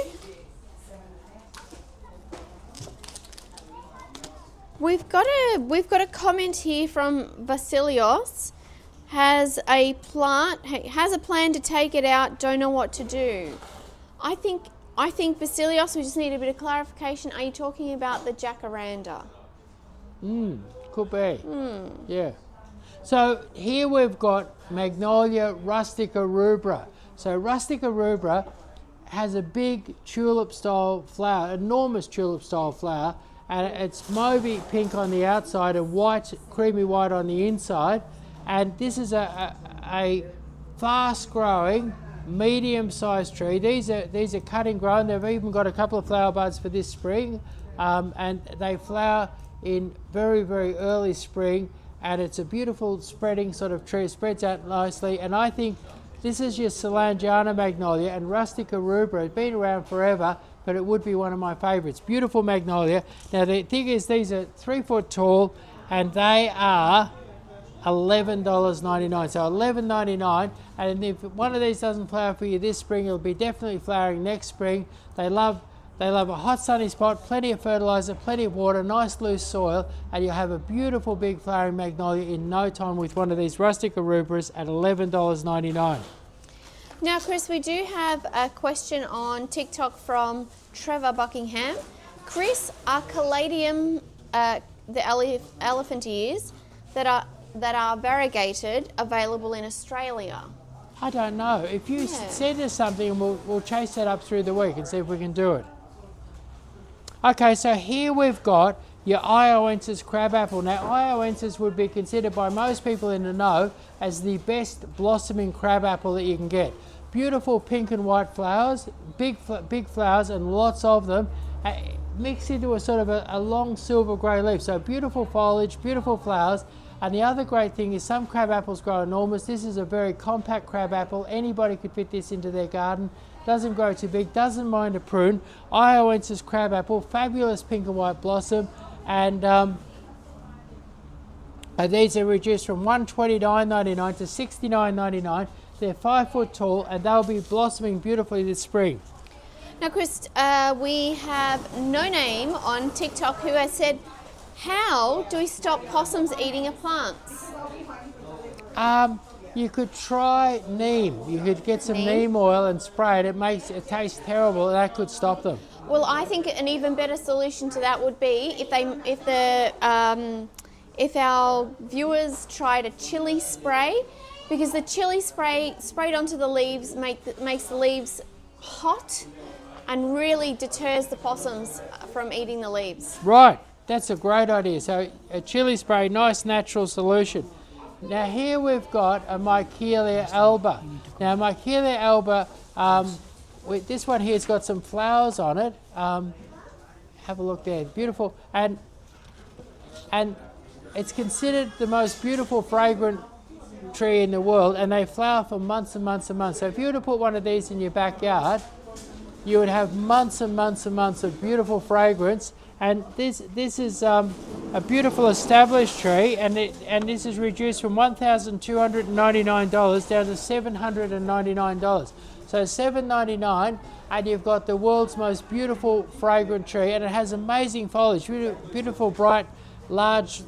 we've got a comment here from Vasilios. Has a plan to take it out. Don't know what to do. I think Vasilios, we just need a bit of clarification. Are you talking about the jacaranda? Could be. Yeah. So here we've got Magnolia rustica rubra. So rustica rubra has a big tulip style flower, enormous tulip style flower, and it's mauvey pink on the outside and white, creamy white on the inside. And this is a fast growing, medium-sized tree. These are cutting grown. They've even got a couple of flower buds for this spring, and they flower in very, very early spring, and it's a beautiful spreading sort of tree. It spreads out nicely, and I think this is your Solangiana magnolia, and rustica rubra has been around forever, but it would be one of my favourites. Beautiful magnolia. Now the thing is, these are 3 foot tall, and they are $11.99. So $11.99, and if one of these doesn't flower for you this spring, it'll be definitely flowering next spring. They love a hot sunny spot, plenty of fertilizer, plenty of water, nice loose soil, and you'll have a beautiful big flowering magnolia in no time with one of these rustica rubras at $11.99. Now, Chris, we do have a question on TikTok from Trevor Buckingham. Chris, are caladium, the elephant ears that are variegated, available in Australia? I don't know. If you send us something, we'll chase that up through the week and see if we can do it. Okay, so here we've got your Euonymus crabapple. Now, Euonymus would be considered by most people in the know as the best blossoming crabapple that you can get. Beautiful pink and white flowers, big flowers, and lots of them, mixed into a sort of a long silver grey leaf. So beautiful foliage, beautiful flowers. And the other great thing is some crab apples grow enormous. This is a very compact crab apple. Anybody could fit this into their garden. Doesn't grow too big, doesn't mind a prune. Euonymus crab apple, fabulous pink and white blossom. And these are reduced from $129.99 to $69.99. They're 5 foot tall, and they'll be blossoming beautifully this spring. Now, Chris, we have No Name on TikTok who has said, how do we stop possums eating our plants? You could try neem. You could get some neem oil and spray it. It tastes terrible, and that could stop them. Well, I think an even better solution to that would be if our viewers tried a chili spray, because the chili spray sprayed onto the leaves makes the leaves hot and really deters the possums from eating the leaves. Right. That's a great idea. So a chili spray, nice natural solution. Now here we've got a Michelia alba. Now Michelia alba, this one here's got some flowers on it. Have a look there, beautiful. And it's considered the most beautiful fragrant tree in the world, and they flower for months and months and months. So if you were to put one of these in your backyard, you would have months and months and months of beautiful fragrance. And this is a beautiful established tree, and this is reduced from $1,299 down to $799. So $799, and you've got the world's most beautiful fragrant tree, and it has amazing foliage, beautiful bright, large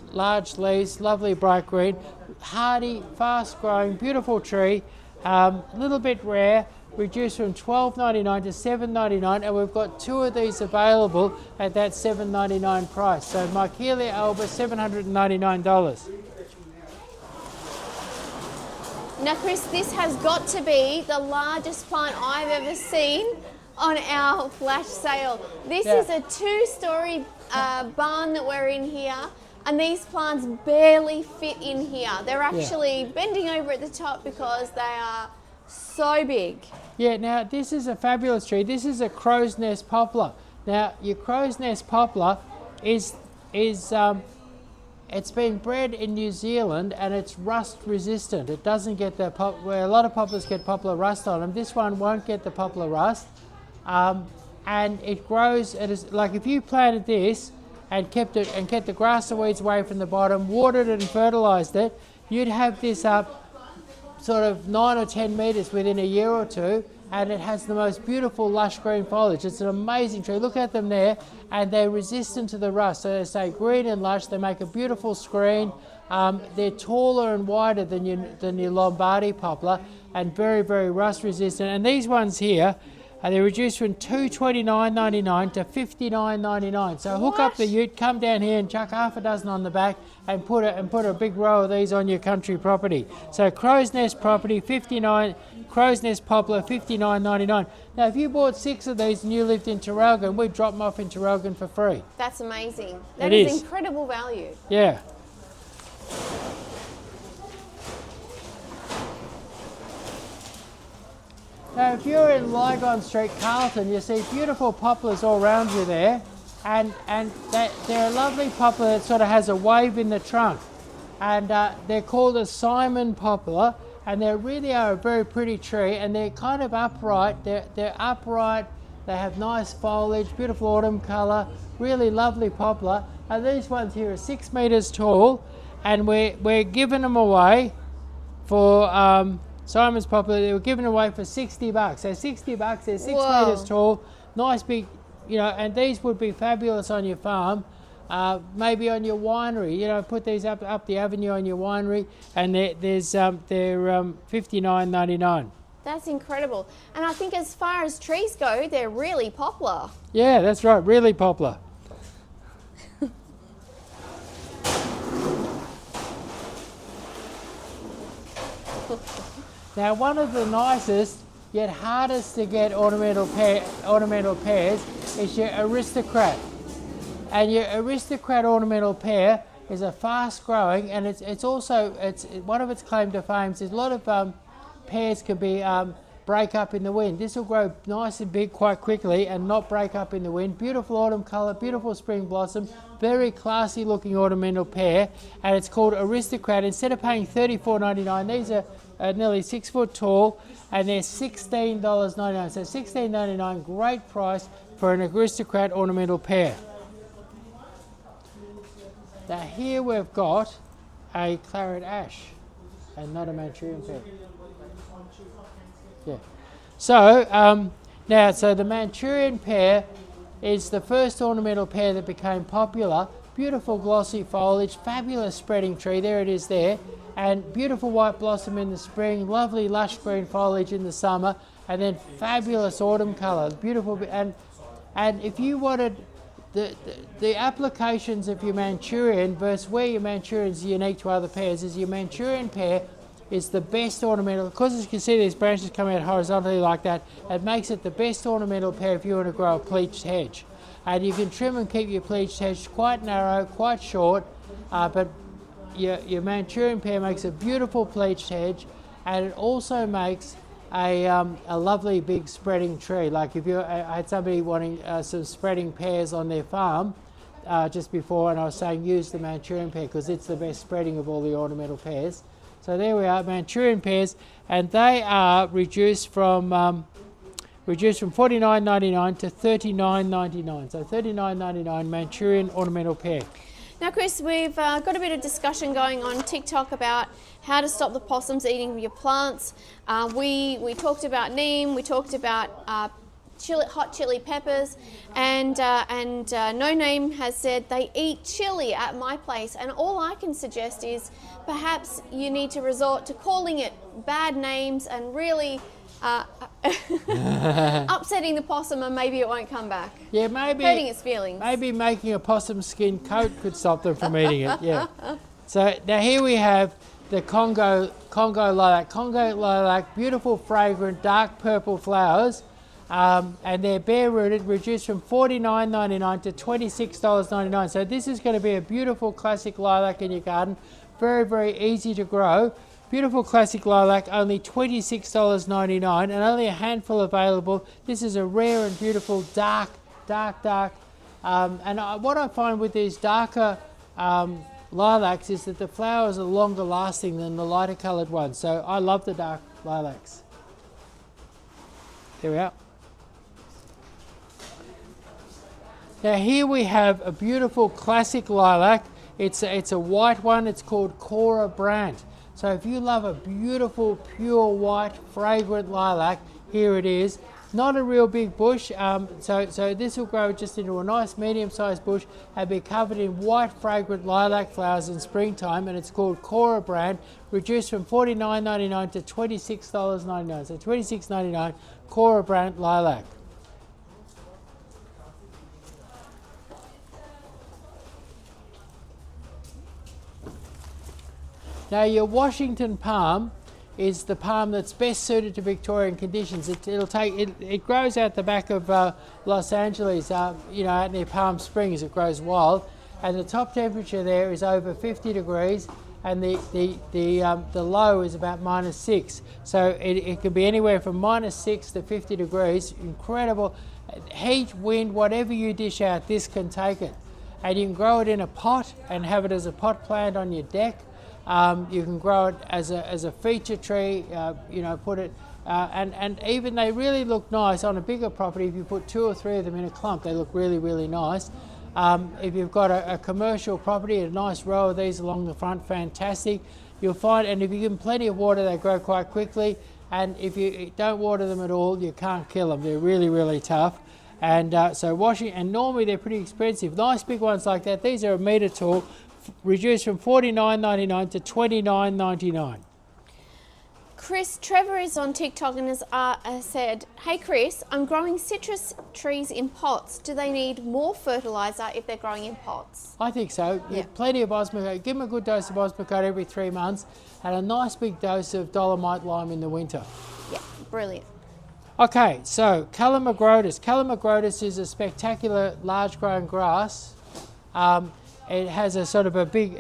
leaves, lovely bright green, hardy, fast growing, beautiful tree, a little bit rare, reduced from $12.99 to $7.99, and we've got 2 of these available at that $7.99 price. So Michelia alba, $799. Now, Chris, this has got to be the largest plant I've ever seen on our flash sale. This is a 2-story barn that we're in here, and these plants barely fit in here. They're actually bending over at the top because they are so big. Yeah, now this is a fabulous tree. This is a crow's nest poplar. Now, your crow's nest poplar is it's been bred in New Zealand and it's rust resistant. It doesn't get the where a lot of poplars get poplar rust on them. This one won't get the poplar rust, and it grows. It is like if you planted this and kept the grass and weeds away from the bottom, watered it and fertilized it, you'd have this up sort of 9 or 10 meters within a year or two, and it has the most beautiful lush green foliage. It's an amazing tree. Look at them there, and they're resistant to the rust. So they stay green and lush. They make a beautiful screen. They're taller and wider than your Lombardy poplar, and very, very rust resistant. And these ones here, they're reduced from $229.99 to $59.99. So hook up the ute, come down here and chuck half a dozen on the back, and put a big row of these on your country property. So crow's nest property, crow's nest poplar, $59.99. Now, if you bought 6 of these and you lived in Traralgon, we'd drop them off in Traralgon for free. That's amazing. That is incredible value. Yeah. Now, if you're in Lygon Street, Carlton, you see beautiful poplars all around you there, and they're a lovely poplar that sort of has a wave in the trunk, and they're called a Simon poplar, and they really are a very pretty tree, and they're kind of upright. They're upright. They have nice foliage, beautiful autumn colour, really lovely poplar. And these ones here are 6 meters tall, and we're giving them away for. Simon's poplar, they were given away for $60. So $60, they're 6 meters tall, nice big, and these would be fabulous on your farm, maybe on your winery. Put these up the avenue on your winery, and they're $59.99. That's incredible. And I think as far as trees go, they're really poplar. Yeah, that's right, really poplar. Now, one of the nicest yet hardest to get ornamental pears is your aristocrat. And your aristocrat ornamental pear is a fast growing, and it's one of its claim to fame is a lot of pears can be break up in the wind. This will grow nice and big quite quickly and not break up in the wind. Beautiful autumn colour, beautiful spring blossom, very classy looking ornamental pear, and it's called aristocrat. Instead of paying $34.99, these are nearly 6 foot tall, and they're $16.99. So $16.99, great price for an aristocrat ornamental pear. Now here we've got a Claret Ash, and not a Manchurian pear. Yeah. So so the Manchurian pear is the first ornamental pear that became popular. Beautiful glossy foliage, fabulous spreading tree. There it is there. And beautiful white blossom in the spring, lovely lush green foliage in the summer, and then fabulous autumn colour. Beautiful. And if you wanted the applications of your Manchurian versus where your Manchurian is unique to other pears is your Manchurian pear is the best ornamental, because as you can see these branches come out horizontally like that, it makes it the best ornamental pear if you want to grow a pleached hedge. And you can trim and keep your pleached hedge quite narrow, quite short, but your Manchurian pear makes a beautiful pleached hedge, and it also makes a lovely big spreading tree. Like if I had somebody wanting some spreading pears on their farm just before, and I was saying use the Manchurian pear because it's the best spreading of all the ornamental pears. So there we are, Manchurian pears, and they are reduced from $49.99 to $39.99. So $39.99 Manchurian ornamental pear. Now, Chris, we've got a bit of discussion going on TikTok about how to stop the possums eating your plants. We talked about neem, we talked about hot chili peppers, and No Name has said they eat chili at my place, and all I can suggest is perhaps you need to resort to calling it bad names and really Upsetting the possum and maybe it won't come back. Yeah, maybe Hurting its feelings. Maybe making a possum skin coat could stop them from eating it. Yeah. So now here we have the Congo lilac. Congo lilac, beautiful, fragrant, dark purple flowers, and they're bare rooted, reduced from $49.99 to $26.99. So this is going to be a beautiful classic lilac in your garden. Very, very easy to grow. Beautiful classic lilac, only $26.99 and only a handful available. This is a rare and beautiful dark. What I find with these darker lilacs is that the flowers are longer lasting than the lighter coloured ones. So I love the dark lilacs. There we are. Now here we have a beautiful classic lilac. It's a white one. It's called Cora Brant. So if you love a beautiful, pure white, fragrant lilac, here it is. Not a real big bush, so this will grow just into a nice medium-sized bush and be covered in white, fragrant lilac flowers in springtime, and it's called Cora Brant, reduced from $49.99 to $26.99. So $26.99, Cora Brant lilac. Now your Washington palm is the palm that's best suited to Victorian conditions. It grows out the back of Los Angeles, out near Palm Springs. It grows wild, and the top temperature there is over 50 degrees, and the low is about -6. So it can be anywhere from -6 to 50 degrees. Incredible heat, wind, whatever you dish out, this can take it, and you can grow it in a pot and have it as a pot plant on your deck. You can grow it as a feature tree, put it, and even they really look nice on a bigger property. If you put 2 or 3 of them in a clump, they look really, really nice. If you've got a commercial property, a nice row of these along the front, fantastic. You'll find, and if you give them plenty of water, they grow quite quickly. And if you don't water them at all, you can't kill them. They're really, really tough. And so washing, and normally they're pretty expensive. Nice big ones like that. These are a metre tall. Reduced from $49.99 to $29.99. Trevor is on TikTok and has said, "Hey Chris, I'm growing citrus trees in pots. Do they need more fertiliser if they're growing in pots?" I think so. Yeah. Plenty of Osmocote. Give them a good dose of Osmocote every 3 months, and a nice big dose of dolomite lime in the winter. Yeah, brilliant. Okay, so Calamagrotis. Calamagrotis is a spectacular large-grown grass. It has a sort of a big,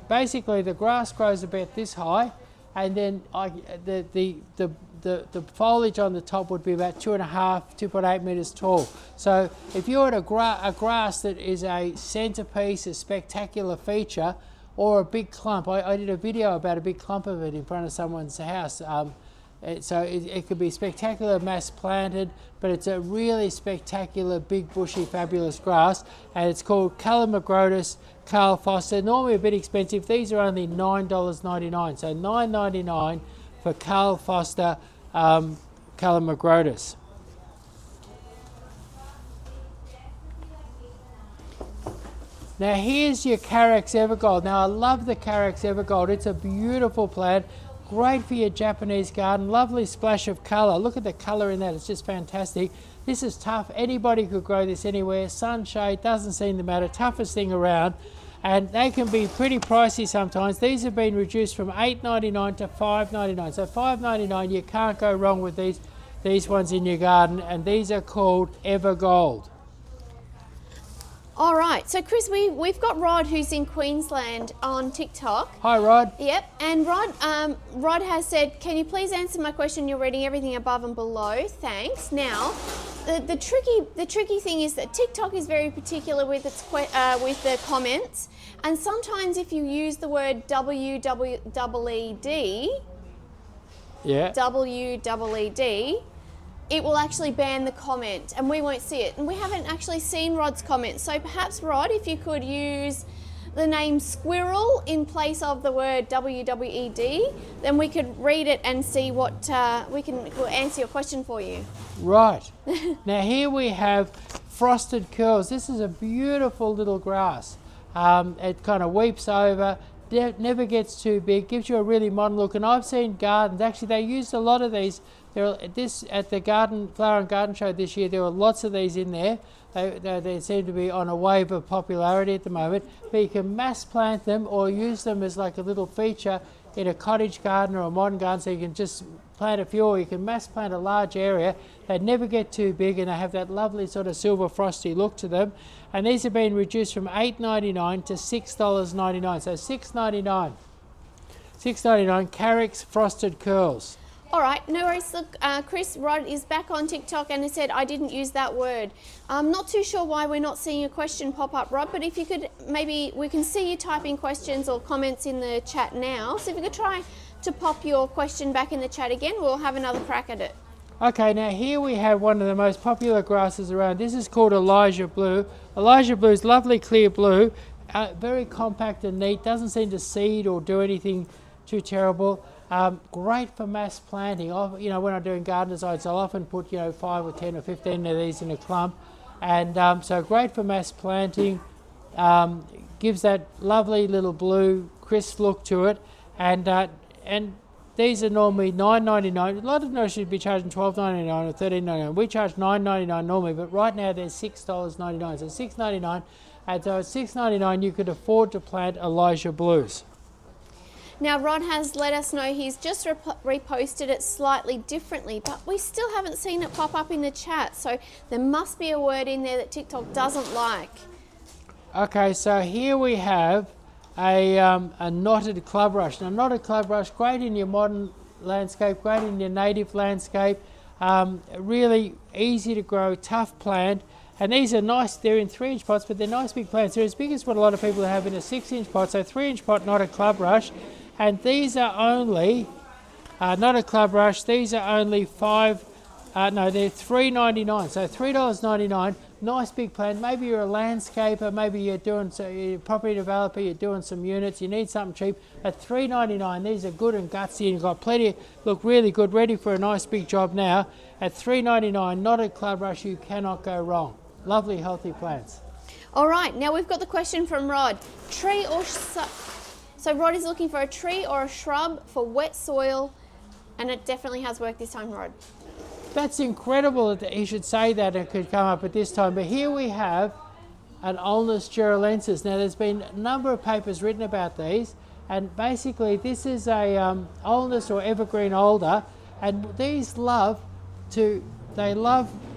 basically the grass grows about this high, and then the foliage on the top would be about 2.5, 2.8 metres tall. So if you had a grass that is a centrepiece, a spectacular feature, or a big clump, I did a video about a big clump of it in front of someone's house. So it could be spectacular, mass planted, but it's a really spectacular, big, bushy, fabulous grass, and it's called Calamagrotis Carl Foster. Normally a bit expensive. These are only $9.99, so $9.99 for Carl Foster Calamagrotis. Now here's your Carex Evergold. Now I love the Carex Evergold. It's a beautiful plant. Great for your Japanese garden, lovely splash of colour. Look at the colour in that, it's just fantastic. This is tough, anybody could grow this anywhere. Sunshade, doesn't seem to matter, toughest thing around. And they can be pretty pricey sometimes. These have been reduced from $8.99 to $5.99. So $5.99, you can't go wrong with these ones in your garden, and these are called Evergold. All right, so Chris, we've got Rod who's in Queensland on TikTok. Hi Rod. Yep, and Rod has said, "Can you please answer my question? You're reading everything above and below. Thanks." Now, the tricky thing is that TikTok is very particular with with the comments, and sometimes if you use the word WEED, it will actually ban the comment and we won't see it. And we haven't actually seen Rod's comment. So perhaps, Rod, if you could use the name squirrel in place of the word WEED, then we could read it and see what we'll answer your question for you. Right. Now here we have frosted curls. This is a beautiful little grass. It kind of weeps over, never gets too big, gives you a really modern look. And I've seen gardens, actually they used a lot of these This at the Flower and Garden Show this year, there were lots of these in there. They seem to be on a wave of popularity at the moment. But you can mass plant them or use them as like a little feature in a cottage garden or a modern garden, so you can just plant a few, or you can mass plant a large area. They never get too big, and they have that lovely sort of silver frosty look to them. And these have been reduced from $8.99 to $6.99, so $6.99. $6.99 Carex frosted curls. All right, no worries. Look, Chris Rod is back on TikTok and he said, I didn't use that word. I'm not too sure why we're not seeing a question pop up, Rod, but if you could, maybe we can see you typing questions or comments in the chat now. So if you could try to pop your question back in the chat again, we'll have another crack at it. Okay, now here we have one of the most popular grasses around. This is called Elijah Blue. Elijah Blue is lovely clear blue, very compact and neat, doesn't seem to seed or do anything too terrible. Great for mass planting. You know, when I'm doing garden designs, I'll often put 5 or 10 or 15 of these in a clump, and so great for mass planting. Gives that lovely little blue crisp look to it, and these are normally $9.99. A lot of nurseries should be charging $12.99 or $13.99. We charge $9.99 normally, but right now they're $6.99. So $6.99, and so at $6.99 you could afford to plant Elijah Blues. Now, Rod has let us know he's just reposted it slightly differently, but we still haven't seen it pop up in the chat, so there must be a word in there that TikTok doesn't like. Okay, so here we have a knotted club rush. Now, knotted club rush, great in your modern landscape, great in your native landscape, really easy to grow, tough plant. And these are nice, they're in 3-inch pots, but they're nice big plants. They're as big as what a lot of people have in a 6-inch pot, so 3-inch pot, not a club rush. And these are only, not a club rush, these are only they're $3.99, so $3.99, nice big plant. Maybe you're a landscaper, maybe you're a property developer, you're doing some units, you need something cheap. At $3.99, these are good and gutsy, and you've got plenty, look really good, ready for a nice big job now. At $3.99, not a club rush, you cannot go wrong. Lovely, healthy plants. All right, now we've got the question from Rod. Tree or so Rod is looking for a tree or a shrub for wet soil, and it definitely has worked this time, Rod. That's incredible that he should say that it could come up at this time. But here we have an Ulmus Gerolensis. Now, there's been a number of papers written about these, and basically this is a Ulmus or evergreen alder, and these love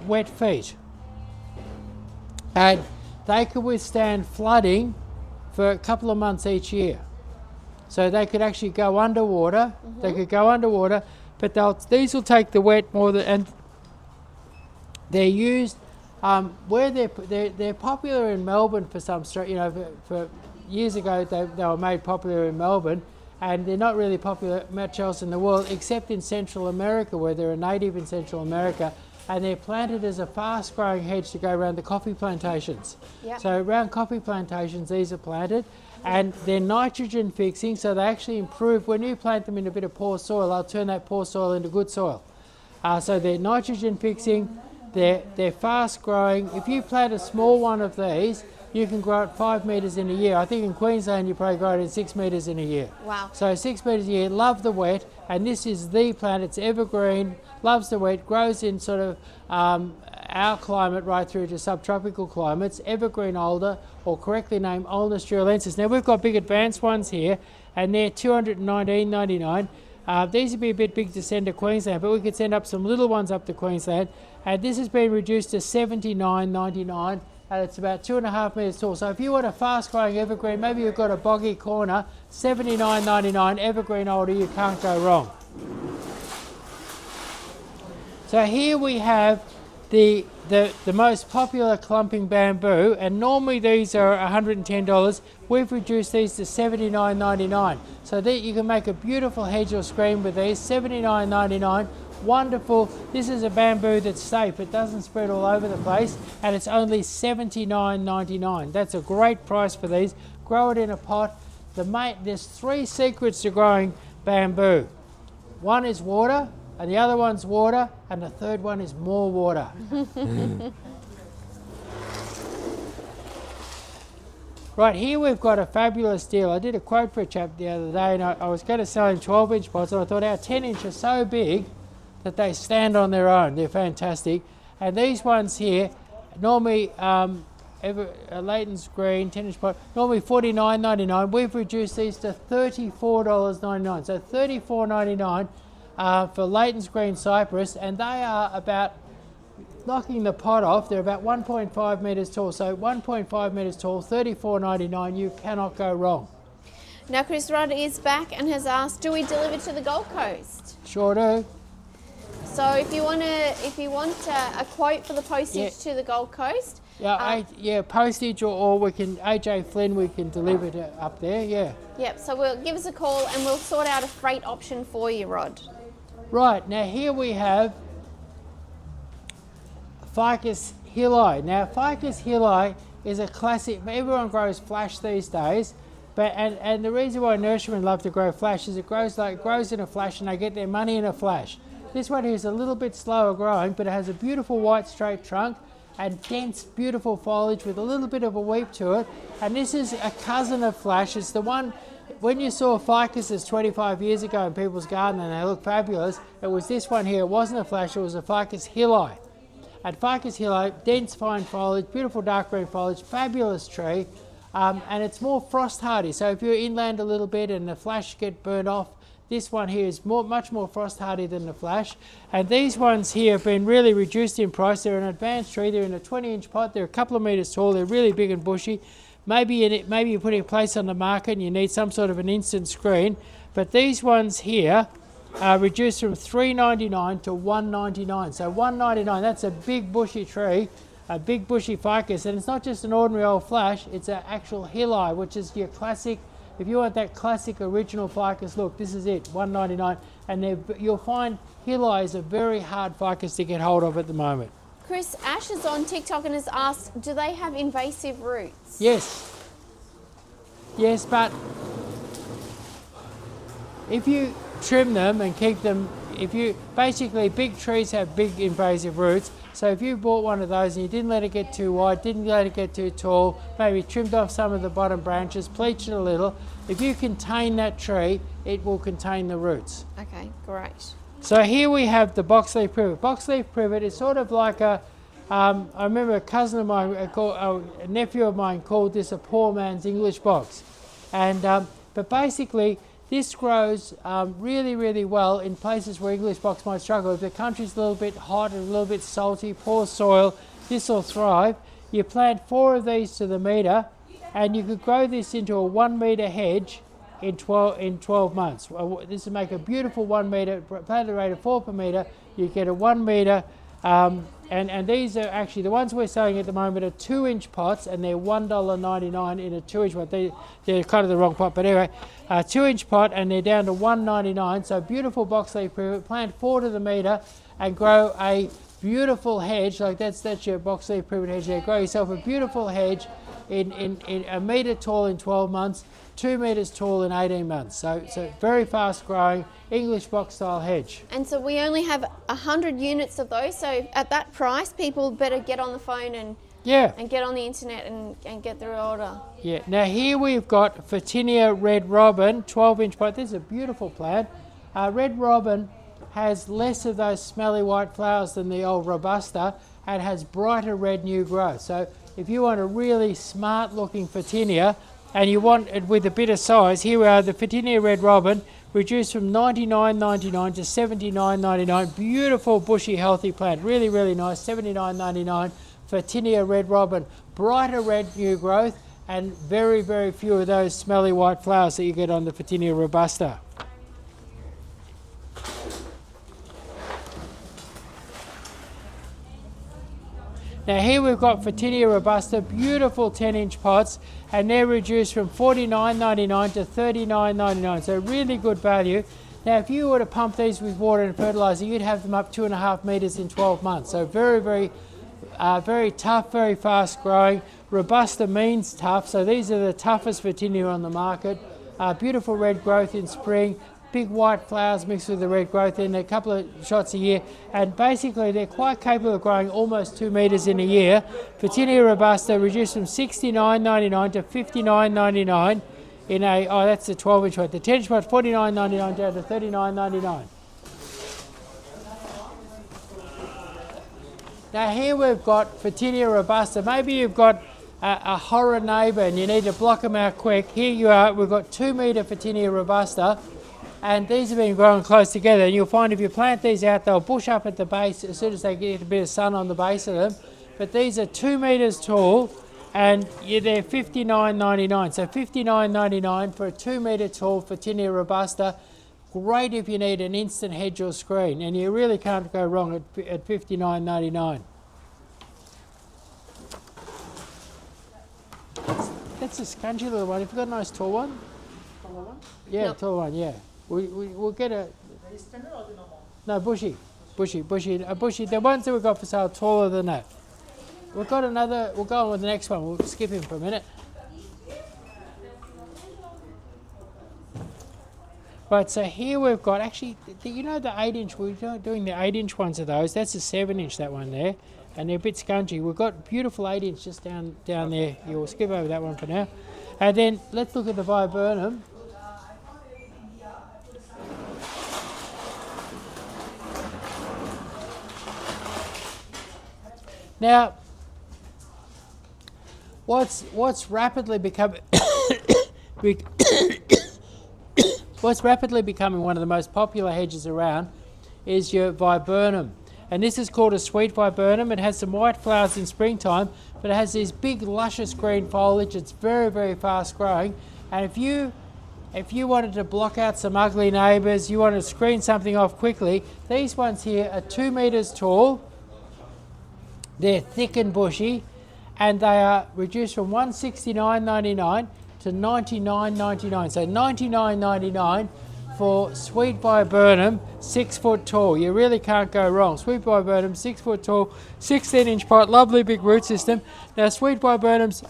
wet feet, and they could withstand flooding for a couple of months each year. So they could actually go underwater. Mm-hmm. They could go underwater, but these will take the wet more than, and they're used where they're popular in Melbourne for some for years ago they were made popular in Melbourne, and they're not really popular much else in the world except in Central America, where they're a native in Central America, and they're planted as a fast-growing hedge to go around the coffee plantations. Yep. So around coffee plantations these are planted. And they're nitrogen fixing, so they actually improve. When you plant them in a bit of poor soil, they'll turn that poor soil into good soil. So they're nitrogen fixing, they're fast growing. If you plant a small one of these, you can grow it 5 metres in a year. I think in Queensland you probably grow it in 6 metres in a year. Wow. So 6 metres a year, love the wet, and this is the plant. It's evergreen, loves the wet, grows in sort of our climate right through to subtropical climates, evergreen alder, or correctly named Ulmus Gerolensis. Now we've got big advanced ones here, and they're $219.99. These would be a bit big to send to Queensland, but we could send up some little ones up to Queensland. And this has been reduced to $79.99, and it's about 2.5 metres tall. So if you want a fast-growing evergreen, maybe you've got a boggy corner, $79.99 evergreen alder, you can't go wrong. So here we have the most popular clumping bamboo, and normally these are $110. We've reduced these to $79.99. So that you can make a beautiful hedge or screen with these, $79.99. Wonderful. This is a bamboo that's safe. It doesn't spread all over the place, and it's only $79.99. That's a great price for these. Grow it in a pot. There's 3 secrets to growing bamboo. One is water, and the other one's water, and the third one is more water. Right, here we've got a fabulous deal. I did a quote for a chap the other day, and I was going to sell him 12-inch pots, and I thought our 10-inch are so big, that they stand on their own. They're fantastic. And these ones here, normally Leighton's green 10-inch pot, normally $49.99. We've reduced these to $34.99. So $34.99 for Leighton's green cypress, and they are about knocking the pot off. They're about 1.5 metres tall. So 1.5 metres tall, $34.99. You cannot go wrong. Now Chris Rod is back and has asked, do we deliver to the Gold Coast? Sure do. So if you want a quote for the postage to the Gold Coast, postage or we can AJ Flynn, we can deliver to up there. Yeah. Yep. So give us a call and we'll sort out a freight option for you, Rod. Right, now here we have Ficus hilli. Now Ficus hilli is a classic. Everyone grows flash these days, but and the reason why nurserymen love to grow flash is it grows in a flash and they get their money in a flash. This one here is a little bit slower growing, but it has a beautiful white straight trunk and dense, beautiful foliage with a little bit of a weep to it. And this is a cousin of flash. It's the one, when you saw ficuses 25 years ago in people's garden and they look fabulous, it was this one here. It wasn't a flash, it was a Ficus hilli. And Ficus hilli, dense fine foliage, beautiful dark green foliage, fabulous tree, and it's more frost hardy. So if you're inland a little bit and the flash get burned off, this one here is much more frost hardy than the flash. And these ones here have been really reduced in price. They're an advanced tree. They're in a 20-inch pot. They're a couple of metres tall. They're really big and bushy. Maybe you're putting a place on the market and you need some sort of an instant screen. But these ones here are reduced from $3.99 to $1.99. So $1.99, that's a big bushy tree, a big bushy ficus. And it's not just an ordinary old flash, it's an actual hilli, which is your classic. If you want that classic original ficus look, this is it, $1.99. And you'll find hilli is a very hard ficus to get hold of at the moment. Chris, Ash is on TikTok and has asked, do they have invasive roots? Yes. Yes, but if you trim them and keep them, basically big trees have big invasive roots. So if you bought one of those and you didn't let it get too wide, didn't let it get too tall, maybe trimmed off some of the bottom branches, bleached it a little, if you contain that tree, it will contain the roots. Okay, great. So here we have the boxleaf privet. Boxleaf privet is sort of like I remember a cousin of mine, a nephew of mine called this a poor man's English box. And but basically this grows really, really well in places where English box might struggle. If the country's a little bit hot and a little bit salty, poor soil, this will thrive. You plant 4 of these to the metre and you could grow this into a 1 metre hedge in 12 months. This will make a beautiful 1 metre, planted rate of 4 per metre. You get a 1 metre, and these are actually, the ones we're selling at the moment are 2-inch pots, and they're $1.99 in a 2-inch pot. They're kind of the wrong pot, but anyway, 2-inch pot, and they're down to $1.99. So beautiful boxleaf privet. Plant 4 to the metre and grow a beautiful hedge. Like that's your boxleaf privet hedge there. Grow yourself a beautiful hedge in a metre tall in 12 months. 2 metres tall in 18 months. So very fast growing English box style hedge. And so we only have 100 units of those. So at that price, people better get on the phone and get on the internet and get their order. Yeah. Now here we've got Photinia Red Robin, 12-inch pot. This is a beautiful plant. Red Robin has less of those smelly white flowers than the old Robusta and has brighter red new growth. So if you want a really smart looking Photinia, and you want it with a bit of size, here we are, the Photinia Red Robin, reduced from $99.99 to $79.99. Beautiful, bushy, healthy plant. Really, really nice. $79.99. Photinia Red Robin. Brighter red new growth and very, very few of those smelly white flowers that you get on the Photinia Robusta. Now here we've got Photinia Robusta, beautiful 10-inch pots, and they're reduced from $49.99 to $39.99, so really good value. Now if you were to pump these with water and fertiliser, you'd have them up 2.5 metres in 12 months, so very, very tough, very fast growing. Robusta means tough, so these are the toughest Photinia on the market. Beautiful red growth in spring, big white flowers mixed with the red growth in a couple of shots a year, and basically they're quite capable of growing almost 2 metres in a year. Photinia Robusta reduced from $69.99 to $59.99 in a, that's the 12-inch pot. The 10-inch pot, $49.99 down to $39.99. Now here we've got Photinia Robusta. Maybe you've got a horror neighbour and you need to block them out quick. Here you are, we've got 2 metre Photinia Robusta, and these have been growing close together, and you'll find if you plant these out, they'll bush up at the base as soon as they get a bit of sun on the base of them. But these are 2 metres tall, and they're $59.99. So $59.99 for a 2 metre tall Photinia Robusta. Great if you need an instant hedge or screen, and you really can't go wrong at $59.99. That's a scungy little one. Have you got a nice tall one? Taller one? Yeah, nope. Tall one, yeah. We'll get a... Very standard or the normal? No, bushy. Bushy. The ones that we've got for sale are taller than that. We've got another... We'll go on with the next one. We'll skip him for a minute. Right, so here we've got... Actually, you know the 8-inch... We're doing the 8-inch ones of those. That's a 7-inch, that one there. And they're a bit scungy. We've got beautiful 8-inch just down there. You'll skip over that one for now. And then let's look at the viburnum. Now, what's rapidly becoming one of the most popular hedges around is your viburnum. And this is called a sweet viburnum. It has some white flowers in springtime, but it has this big luscious green foliage. It's very, very fast growing. And if you wanted to block out some ugly neighbours, you want to screen something off quickly, these ones here are 2 metres tall. They're thick and bushy, and they are reduced from $169.99 to $99.99. So $99.99 for sweet viburnum, 6 foot tall. You really can't go wrong. Sweet viburnum, 6 foot tall, 16-inch pot, lovely big root system. Now, sweet viburnums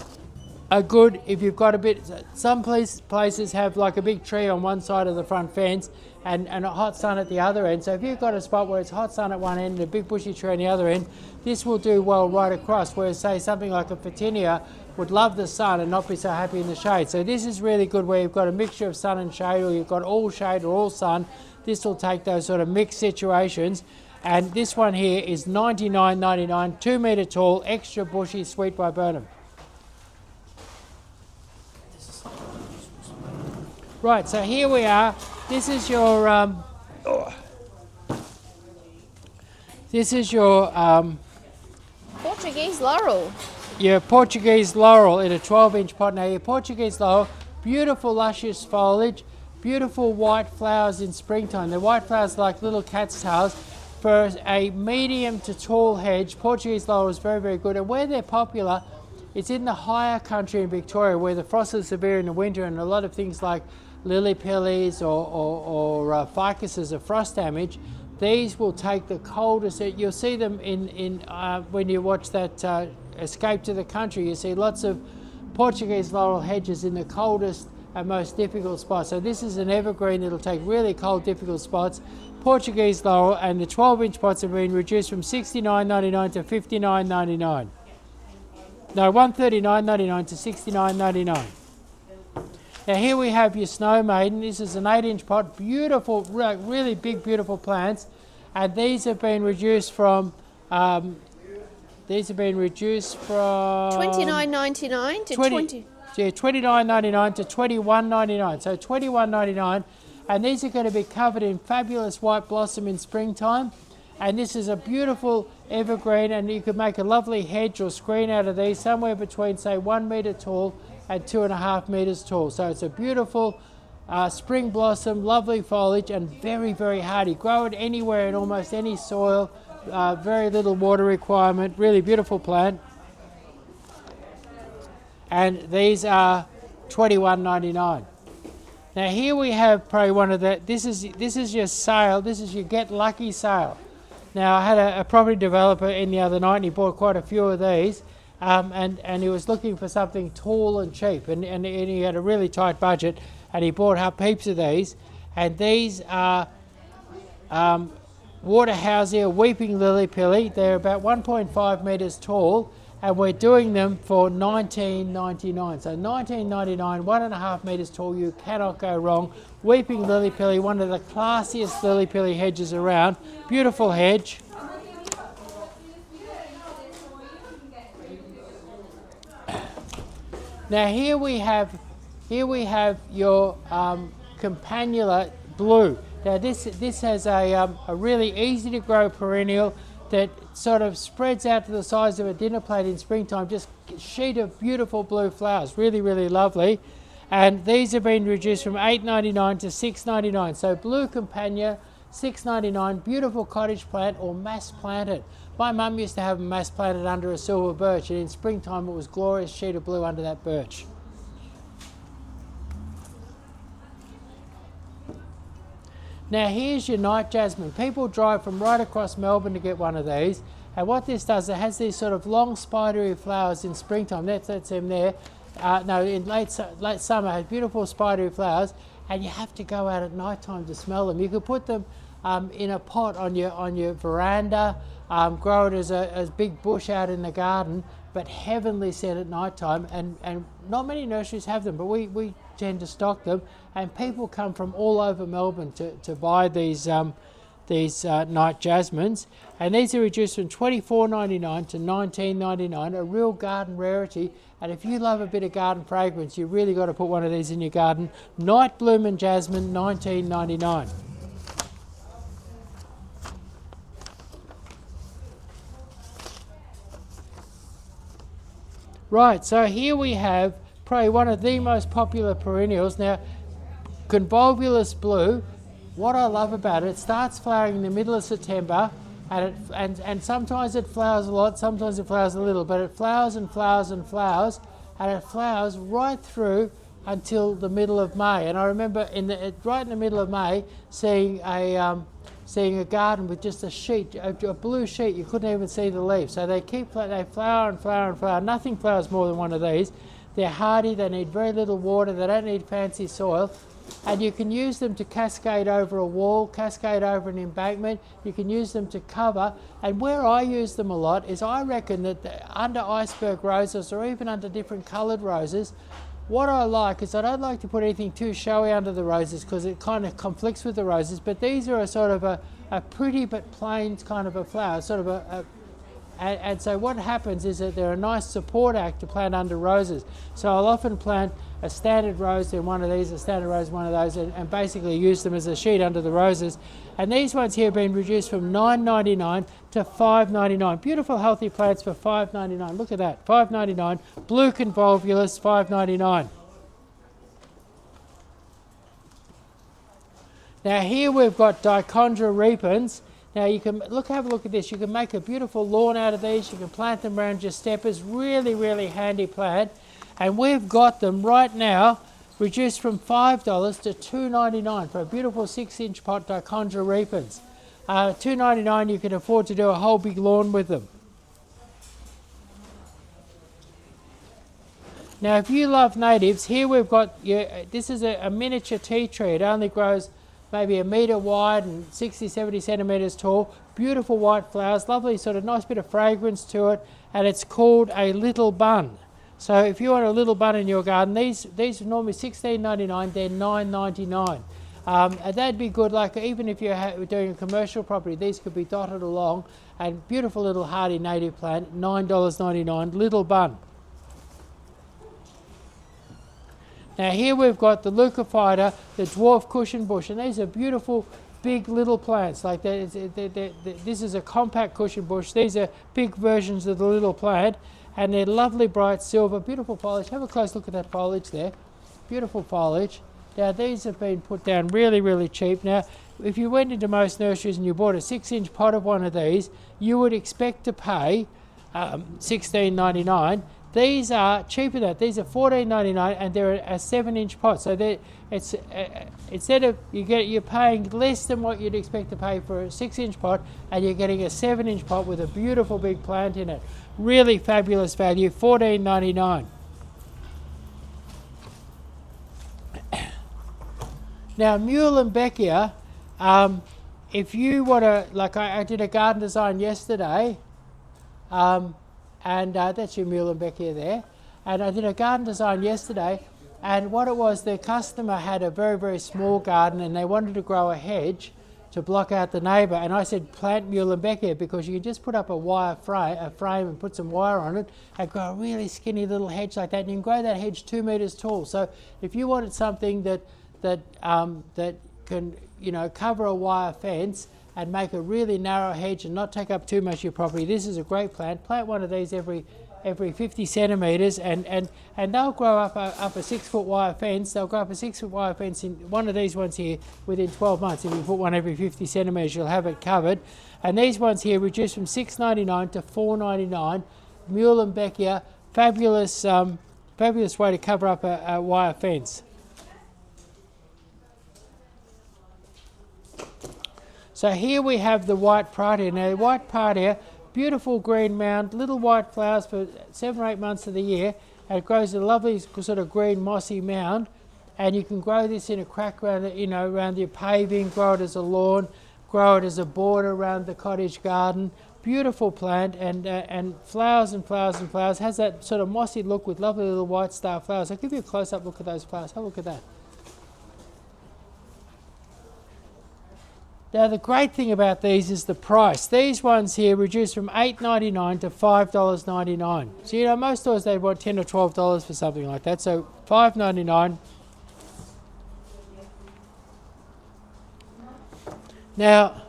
are good if you've got a bit... Some places have like a big tree on one side of the front fence and a hot sun at the other end. So if you've got a spot where it's hot sun at one end and a big bushy tree on the other end, this will do well right across, whereas say something like a Photinia would love the sun and not be so happy in the shade. So this is really good where you've got a mixture of sun and shade, or you've got all shade or all sun. This will take those sort of mixed situations. And this one here is $99.99, 2 metre tall, extra bushy sweet viburnum. Right, so here we are. This is your Portuguese laurel. Your Portuguese laurel in a 12-inch pot. Now your Portuguese laurel, beautiful luscious foliage, beautiful white flowers in springtime. The white flowers are like little cat's tails. For a medium to tall hedge, Portuguese laurel is very, very good. And where they're popular, it's in the higher country in Victoria where the frost is severe in the winter, and a lot of things like lily pillies or ficuses are frost damage. These will take the coldest. You'll see them when you watch that Escape to the Country. You see lots of Portuguese laurel hedges in the coldest and most difficult spots. So this is an evergreen that'll take really cold, difficult spots. Portuguese laurel, and the 12-inch pots have been reduced from $69.99 to $59.99. No, $139.99 to $69.99. Now here we have your Snow Maiden. This is an 8-inch pot, beautiful, really big, beautiful plants, and these have been reduced from $29.99 to $29.99 to $21.99. So $21.99, and these are going to be covered in fabulous white blossom in springtime. And this is a beautiful evergreen, and you could make a lovely hedge or screen out of these, somewhere between say 1 metre tall and 2.5 metres tall. So it's a beautiful spring blossom, lovely foliage, and very, very hardy. Grow it anywhere in almost any soil, very little water requirement, really beautiful plant. And these are $21.99. Now here we have probably one of the, this is your sale, this is your Get Lucky sale. Now I had a property developer in the other night, and he bought quite a few of these. And he was looking for something tall and cheap, and he had a really tight budget, and he bought up heaps of these. And these are Waterhousia Weeping Lily Pilly. They're about 1.5 metres tall, and we're doing them for $19.99. So $19.99, 1.5 metres tall. You cannot go wrong. Weeping Lily Pilly, one of the classiest lily pilly hedges around. Beautiful hedge. Now here we have your Campanula Blue. Now this has a really easy to grow perennial that sort of spreads out to the size of a dinner plate in springtime, just a sheet of beautiful blue flowers, really, really lovely. And these have been reduced from $8.99 to $6.99. So blue Campania, $6.99, beautiful cottage plant or mass planted. My mum used to have them mass planted under a silver birch, and in springtime it was a glorious sheet of blue under that birch. Now here's your night jasmine. People drive from right across Melbourne to get one of these, and what this does, it has these sort of long spidery flowers in springtime. That's them there. No, in late summer, it has beautiful spidery flowers, and you have to go out at night time to smell them. You could put them in a pot on your veranda, grow it as a big bush out in the garden, but heavenly scent at night time, and not many nurseries have them, but we tend to stock them, and people come from all over Melbourne to buy these night jasmines, and these are reduced from $24.99 to $19.99, a real garden rarity. And if you love a bit of garden fragrance, you really got to put one of these in your garden. Night blooming jasmine, $19.99. Right, so here we have probably one of the most popular perennials. Now, Convolvulus Blue, what I love about it starts flowering in the middle of September, and sometimes it flowers a lot, sometimes it flowers a little, but it flowers and flowers and flowers, and it flowers right through until the middle of May. And I remember right in the middle of May seeing a garden with just a sheet, a blue sheet. You couldn't even see the leaves. So they flower and flower and flower. Nothing flowers more than one of these. They're hardy. They need very little water. They don't need fancy soil. And you can use them to cascade over a wall, cascade over an embankment. You can use them to cover. And where I use them a lot is, I reckon that under iceberg roses, or even under different coloured roses, what I like is I don't like to put anything too showy under the roses because it kind of conflicts with the roses, but these are a sort of a pretty but plain kind of a flower, sort of and so what happens is that they're a nice support act to plant under roses. So I'll often plant a standard rose in one of these, a standard rose in one of those, and basically use them as a sheet under the roses. And these ones here have been reduced from $9.99 to $5.99. Beautiful healthy plants for $5.99. Look at that, $5.99. Blue Convolvulus, $5.99. Now here we've got Dichondra repens. Now you can have a look at this. You can make a beautiful lawn out of these. You can plant them around your steppers. Really, really handy plant. And we've got them right now reduced from $5 to $2.99 for a beautiful 6-inch pot Dichondra repens. $2.99 you can afford to do a whole big lawn with them. Now if you love natives, here we've got, this is a miniature tea tree. It only grows maybe a metre wide and 60-70 centimetres tall. Beautiful white flowers, lovely sort of nice bit of fragrance to it, and it's called a little bun. So if you want a little bun in your garden, these are normally $16.99, they're $9.99. And that'd be good, like even if you're doing a commercial property, these could be dotted along, and beautiful little hardy native plant, $9.99, little bun. Now here we've got the leucophyta, the dwarf cushion bush, and these are beautiful big little plants. Like this is a compact cushion bush. These are big versions of the little plant, and they're lovely bright silver, beautiful foliage. Have a close look at that foliage there. Beautiful foliage. Now these have been put down really, really cheap. Now if you went into most nurseries and you bought a 6-inch pot of one of these, you would expect to pay $16.99. These are cheaper than that. These are $14.99, and they're a 7-inch pot. So instead of you're paying less than what you'd expect to pay for a 6-inch pot, and you're getting a 7-inch pot with a beautiful big plant in it. Really fabulous value, $14.99. Now Muehlenbeckia, if you want to, like I did a garden design yesterday. And that's your Muehlenbeckia there. And I did a garden design yesterday, and what it was, the customer had a very, very small garden and they wanted to grow a hedge to block out the neighbour. And I said plant Muehlenbeckia because you can just put up a frame and put some wire on it and grow a really skinny little hedge like that. And you can grow that hedge 2 metres tall. So if you wanted something that can, you know, cover a wire fence and make a really narrow hedge and not take up too much of your property, this is a great plant. Plant one of these every 50 centimetres and they'll grow up a 6 foot wire fence. They'll grow up a 6 foot wire fence in one of these ones here within 12 months. If you put one every 50 centimetres, you'll have it covered. And these ones here reduced from $6.99 to $4.99. Muehlenbeckia, fabulous way to cover up a wire fence. So here we have the white Pratia. Now the white Pratia, beautiful green mound, little white flowers for 7 or 8 months of the year, and it grows a lovely sort of green mossy mound. And you can grow this in a crack around the, around your paving, grow it as a lawn, grow it as a border around the cottage garden. Beautiful plant and flowers and flowers and flowers. Has that sort of mossy look with lovely little white star flowers. I'll give you a close-up look at those flowers. Have a look at that. Now the great thing about these is the price. These ones here reduced from $8.99 to $5.99. So most stores they want $10 or $12 for something like that. So $5.99. Now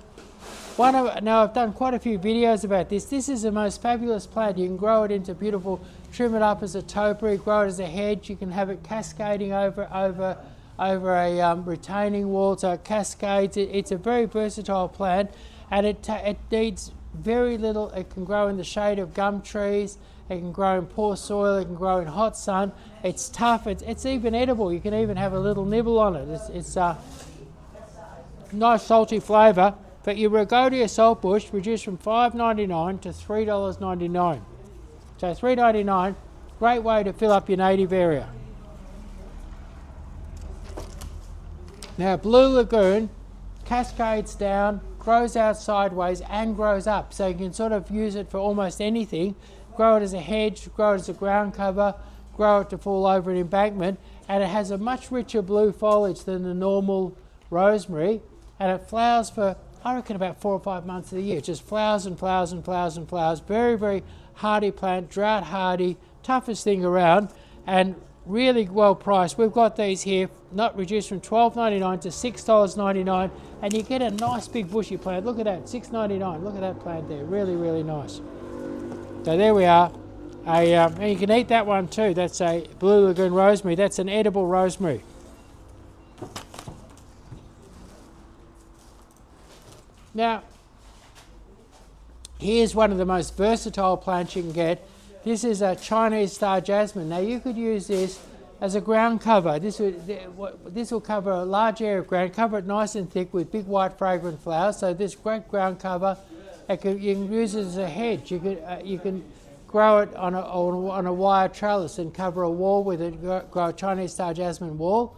I've done quite a few videos about this. This is the most fabulous plant. You can grow it into beautiful, trim it up as a topiary, grow it as a hedge. You can have it cascading over a retaining wall, so it cascades. It's a very versatile plant, and it needs very little. It can grow in the shade of gum trees, it can grow in poor soil, it can grow in hot sun. It's tough, it's even edible. You can even have a little nibble on it. It's nice salty flavour. But your Rhagodia saltbush reduced from $5.99 to $3.99. So $3.99, great way to fill up your native area. Now Blue Lagoon cascades down, grows out sideways and grows up. So you can sort of use it for almost anything. Grow it as a hedge, grow it as a ground cover, grow it to fall over an embankment. And it has a much richer blue foliage than the normal rosemary. And it flowers for, I reckon, about 4 or 5 months of the year. It just flowers and flowers and flowers and flowers. Very, very hardy plant, drought hardy, toughest thing around. And really well priced. We've got these here, not reduced from $12.99 to $6.99, and you get a nice big bushy plant. Look at that, $6.99. Look at that plant there, really, really nice. So there we are. And you can eat that one too. That's a Blue Lagoon rosemary. That's an edible rosemary. Now, here's one of the most versatile plants you can get. This is a Chinese star jasmine. Now you could use this as a ground cover. This will cover a large area of ground, cover it nice and thick with big white fragrant flowers. So this great ground cover, you can use it as a hedge. You can grow it on a wire trellis and cover a wall with it, grow a Chinese star jasmine wall.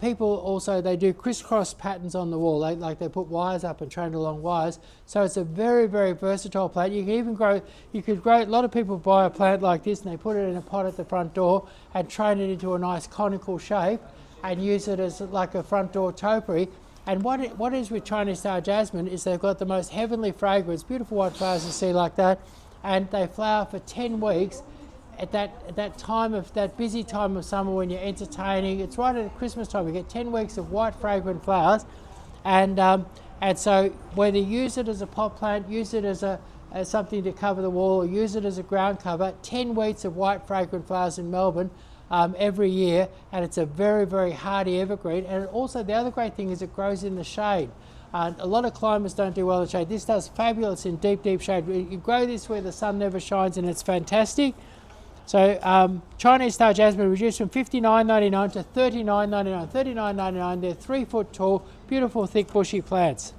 People also, they do crisscross patterns on the wall, like they put wires up and train along wires. So it's a very, very versatile plant. You can even grow, a lot of people buy a plant like this and they put it in a pot at the front door and train it into a nice conical shape and use it as like a front door topiary. And what is with Chinese star jasmine is they've got the most heavenly fragrance, beautiful white flowers you see like that, and they flower for 10 weeks. At that busy time of summer when you're entertaining, it's right at Christmas time. You get 10 weeks of white fragrant flowers, and so whether you use it as a pot plant, use it as something to cover the wall, or use it as a ground cover, 10 weeks of white fragrant flowers in Melbourne every year, and it's a very, very hardy evergreen. And also the other great thing is it grows in the shade. A lot of climbers don't do well in shade. This does fabulous in deep, deep shade. You grow this where the sun never shines, and it's fantastic. So Chinese star jasmine reduced from $59.99 to $39.99. $39.99. They're 3 foot tall, beautiful thick bushy plants.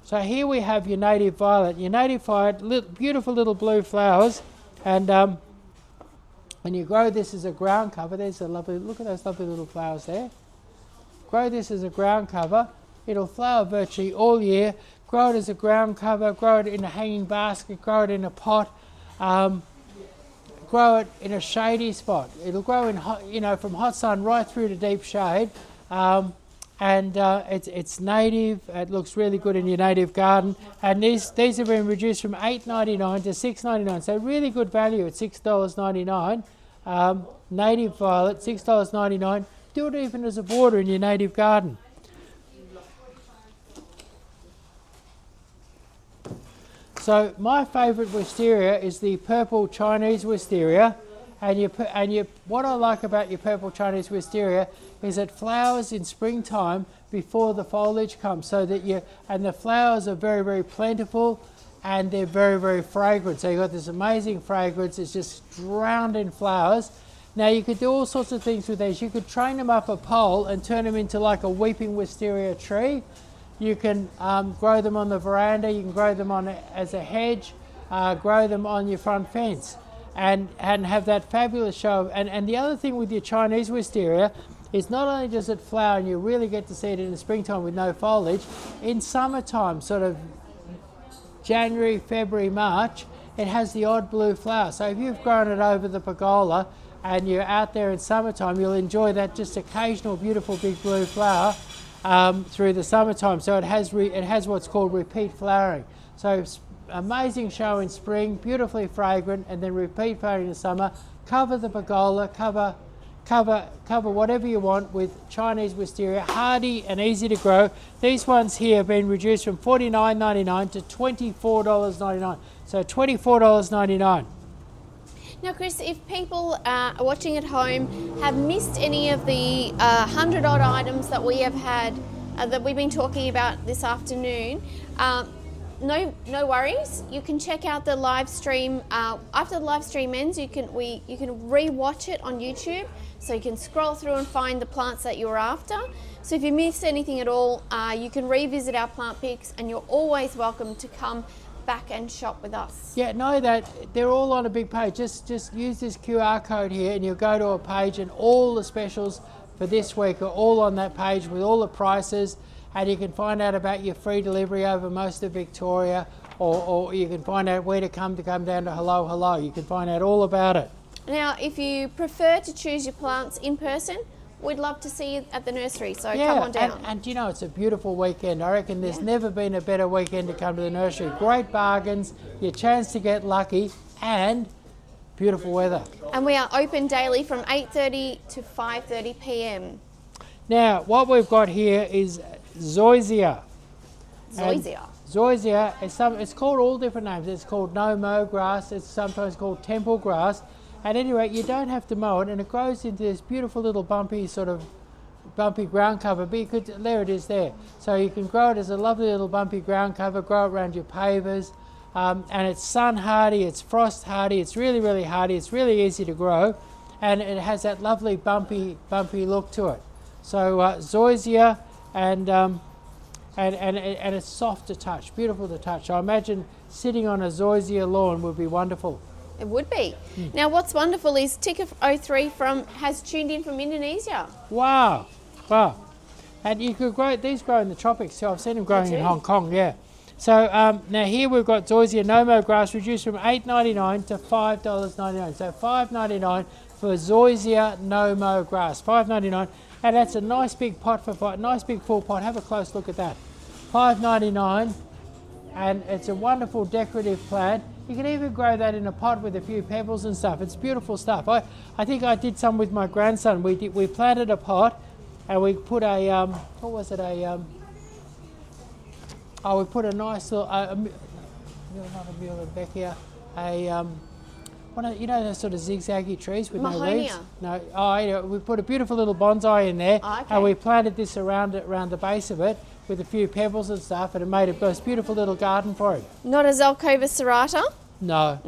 So here we have your native violet. Your native violet, beautiful little blue flowers, and when you grow this as a ground cover, there's a lovely, look at those lovely little flowers there. Grow this as a ground cover. It'll flower virtually all year. Grow it as a ground cover, grow it in a hanging basket, grow it in a pot, grow it in a shady spot. It'll grow in hot, from hot sun right through to deep shade. It's native. It looks really good in your native garden. And these have been reduced from $8.99 to $6.99. So really good value at $6.99. Native violet, $6.99. Do it even as a border in your native garden. So my favourite wisteria is the purple Chinese wisteria, and what I like about your purple Chinese wisteria is it flowers in springtime before the foliage comes, so that the flowers are very, very plentiful, and they're very, very fragrant. So you've got this amazing fragrance. It's just drowned in flowers. Now you could do all sorts of things with these. You could train them up a pole and turn them into like a weeping wisteria tree. You can grow them on the veranda, you can grow them as a hedge, grow them on your front fence, and have that fabulous show. And the other thing with your Chinese wisteria is not only does it flower, and you really get to see it in the springtime with no foliage, in summertime, sort of January, February, March, it has the odd blue flower. So if you've grown it over the pergola and you're out there in summertime, you'll enjoy that just occasional beautiful big blue flower through the summertime. So it has what's called repeat flowering. So amazing show in spring, beautifully fragrant, and then repeat flowering in the summer. Cover the pergola, cover whatever you want with Chinese wisteria, hardy and easy to grow. These ones here have been reduced from $49.99 to $24.99. So $24.99. Now, Chris, if people watching at home have missed any of the 100-odd items that we have had, that we've been talking about this afternoon, no worries. You can check out the live stream. After the live stream ends, you can re-watch it on YouTube, so you can scroll through and find the plants that you're after. So if you missed anything at all, you can revisit our plant picks, and you're always welcome to come back and shop with us. Yeah, know that they're all on a big page. Just use this QR code here, and you'll go to a page, and all the specials for this week are all on that page with all the prices, and you can find out about your free delivery over most of Victoria, or you can find out where to come down to Hello Hello. You can find out all about it. Now, if you prefer to choose your plants in person, we'd love to see you at the nursery, so come on down. And you know, it's a beautiful weekend. I reckon there's never been a better weekend to come to the nursery. Great bargains, your chance to get lucky, and beautiful weather. And we are open daily from 8:30 to 5:30 p.m. Now, what we've got here is zoysia. Zoysia is it's called all different names. It's called no-mow grass. It's sometimes called temple grass. At any rate, you don't have to mow it, and it grows into this beautiful little bumpy ground cover. But there it is there. So you can grow it as a lovely little bumpy ground cover, grow it around your pavers, and it's sun hardy, it's frost hardy, it's really, really hardy, it's really easy to grow, and it has that lovely bumpy look to it. So zoysia, and it's soft to touch, beautiful to touch. I imagine sitting on a zoysia lawn would be wonderful. It would be. Now, what's wonderful is Ticker03 has tuned in from Indonesia. Wow. And you could grow these in the tropics, so I've seen them growing in Hong Kong, yeah. So now here we've got zoysia no-mow grass reduced from $8.99 to $5.99. So $5.99 for zoysia no-mow grass, $5.99. And that's a nice big nice big full pot. Have a close look at that. $5.99, and it's a wonderful decorative plant. You can even grow that in a pot with a few pebbles and stuff. It's beautiful stuff. I think I did some with my grandson. We planted a pot, and we put a what was it, we put a nice little those sort of zigzaggy trees with no leaves? No. We put a beautiful little bonsai in there, and we planted this around the base of it with a few pebbles and stuff, and it made a most beautiful little garden for it. Not a Zelkova serrata? No.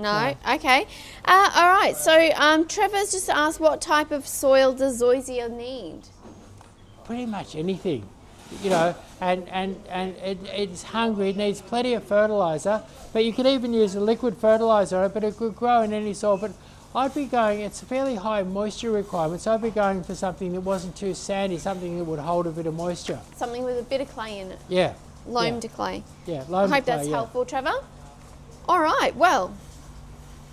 Okay. All right, so Trevor's just asked, what type of soil does zoysia need? Pretty much anything, and it's hungry. It needs plenty of fertiliser, but you could even use a liquid fertiliser, but it could grow in any soil. But I'd be going, it's a fairly high moisture requirement, so I'd be going for something that wasn't too sandy, something that would hold a bit of moisture. Something with a bit of clay in it. Yeah. Loam to clay. Yeah, loam to clay. I hope that's helpful, Trevor. All right, well,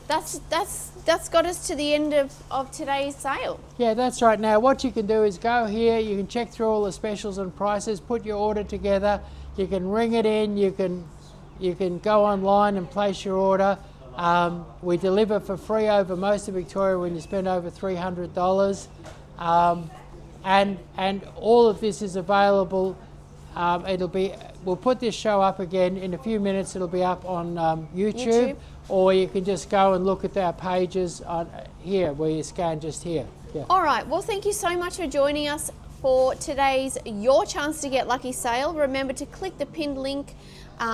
that's got us to the end of today's sale. Yeah, that's right. Now what you can do is go here, you can check through all the specials and prices, put your order together, you can ring it in, you can go online and place your order. We deliver for free over most of Victoria when you spend over $300. And all of this is available. We'll put this show up again in a few minutes. It'll be up on YouTube, or you can just go and look at our pages on here where you scan just here. Yeah. All right, well, thank you so much for joining us for today's Your Chance to Get Lucky sale. Remember to click the pinned link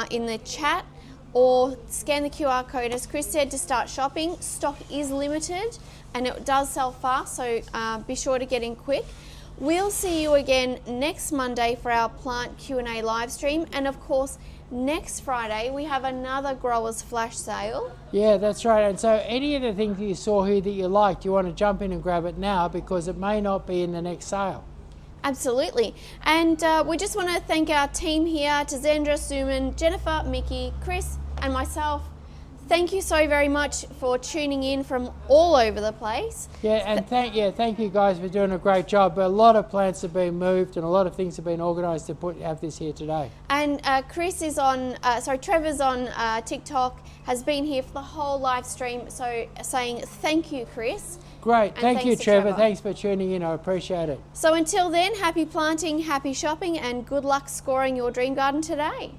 in the chat or scan the QR code, as Chris said, to start shopping. Stock is limited and it does sell fast, so be sure to get in quick. We'll see you again next Monday for our plant Q&A live stream, and of course next Friday we have another growers flash sale. Yeah, that's right. And so any of the things you saw here that you liked, you want to jump in and grab it now because it may not be in the next sale. Absolutely. And we just want to thank our team here, Tazendra, Suman, Jennifer, Mickey, Chris and myself. Thank you so very much for tuning in from all over the place. Yeah, and thank you guys for doing a great job. A lot of plants have been moved and a lot of things have been organised to have this here today. And Chris is on, Trevor's on TikTok, has been here for the whole live stream, so saying thank you, Chris. Great, thank you, Trevor. Thanks for tuning in, I appreciate it. So until then, happy planting, happy shopping, and good luck scoring your dream garden today.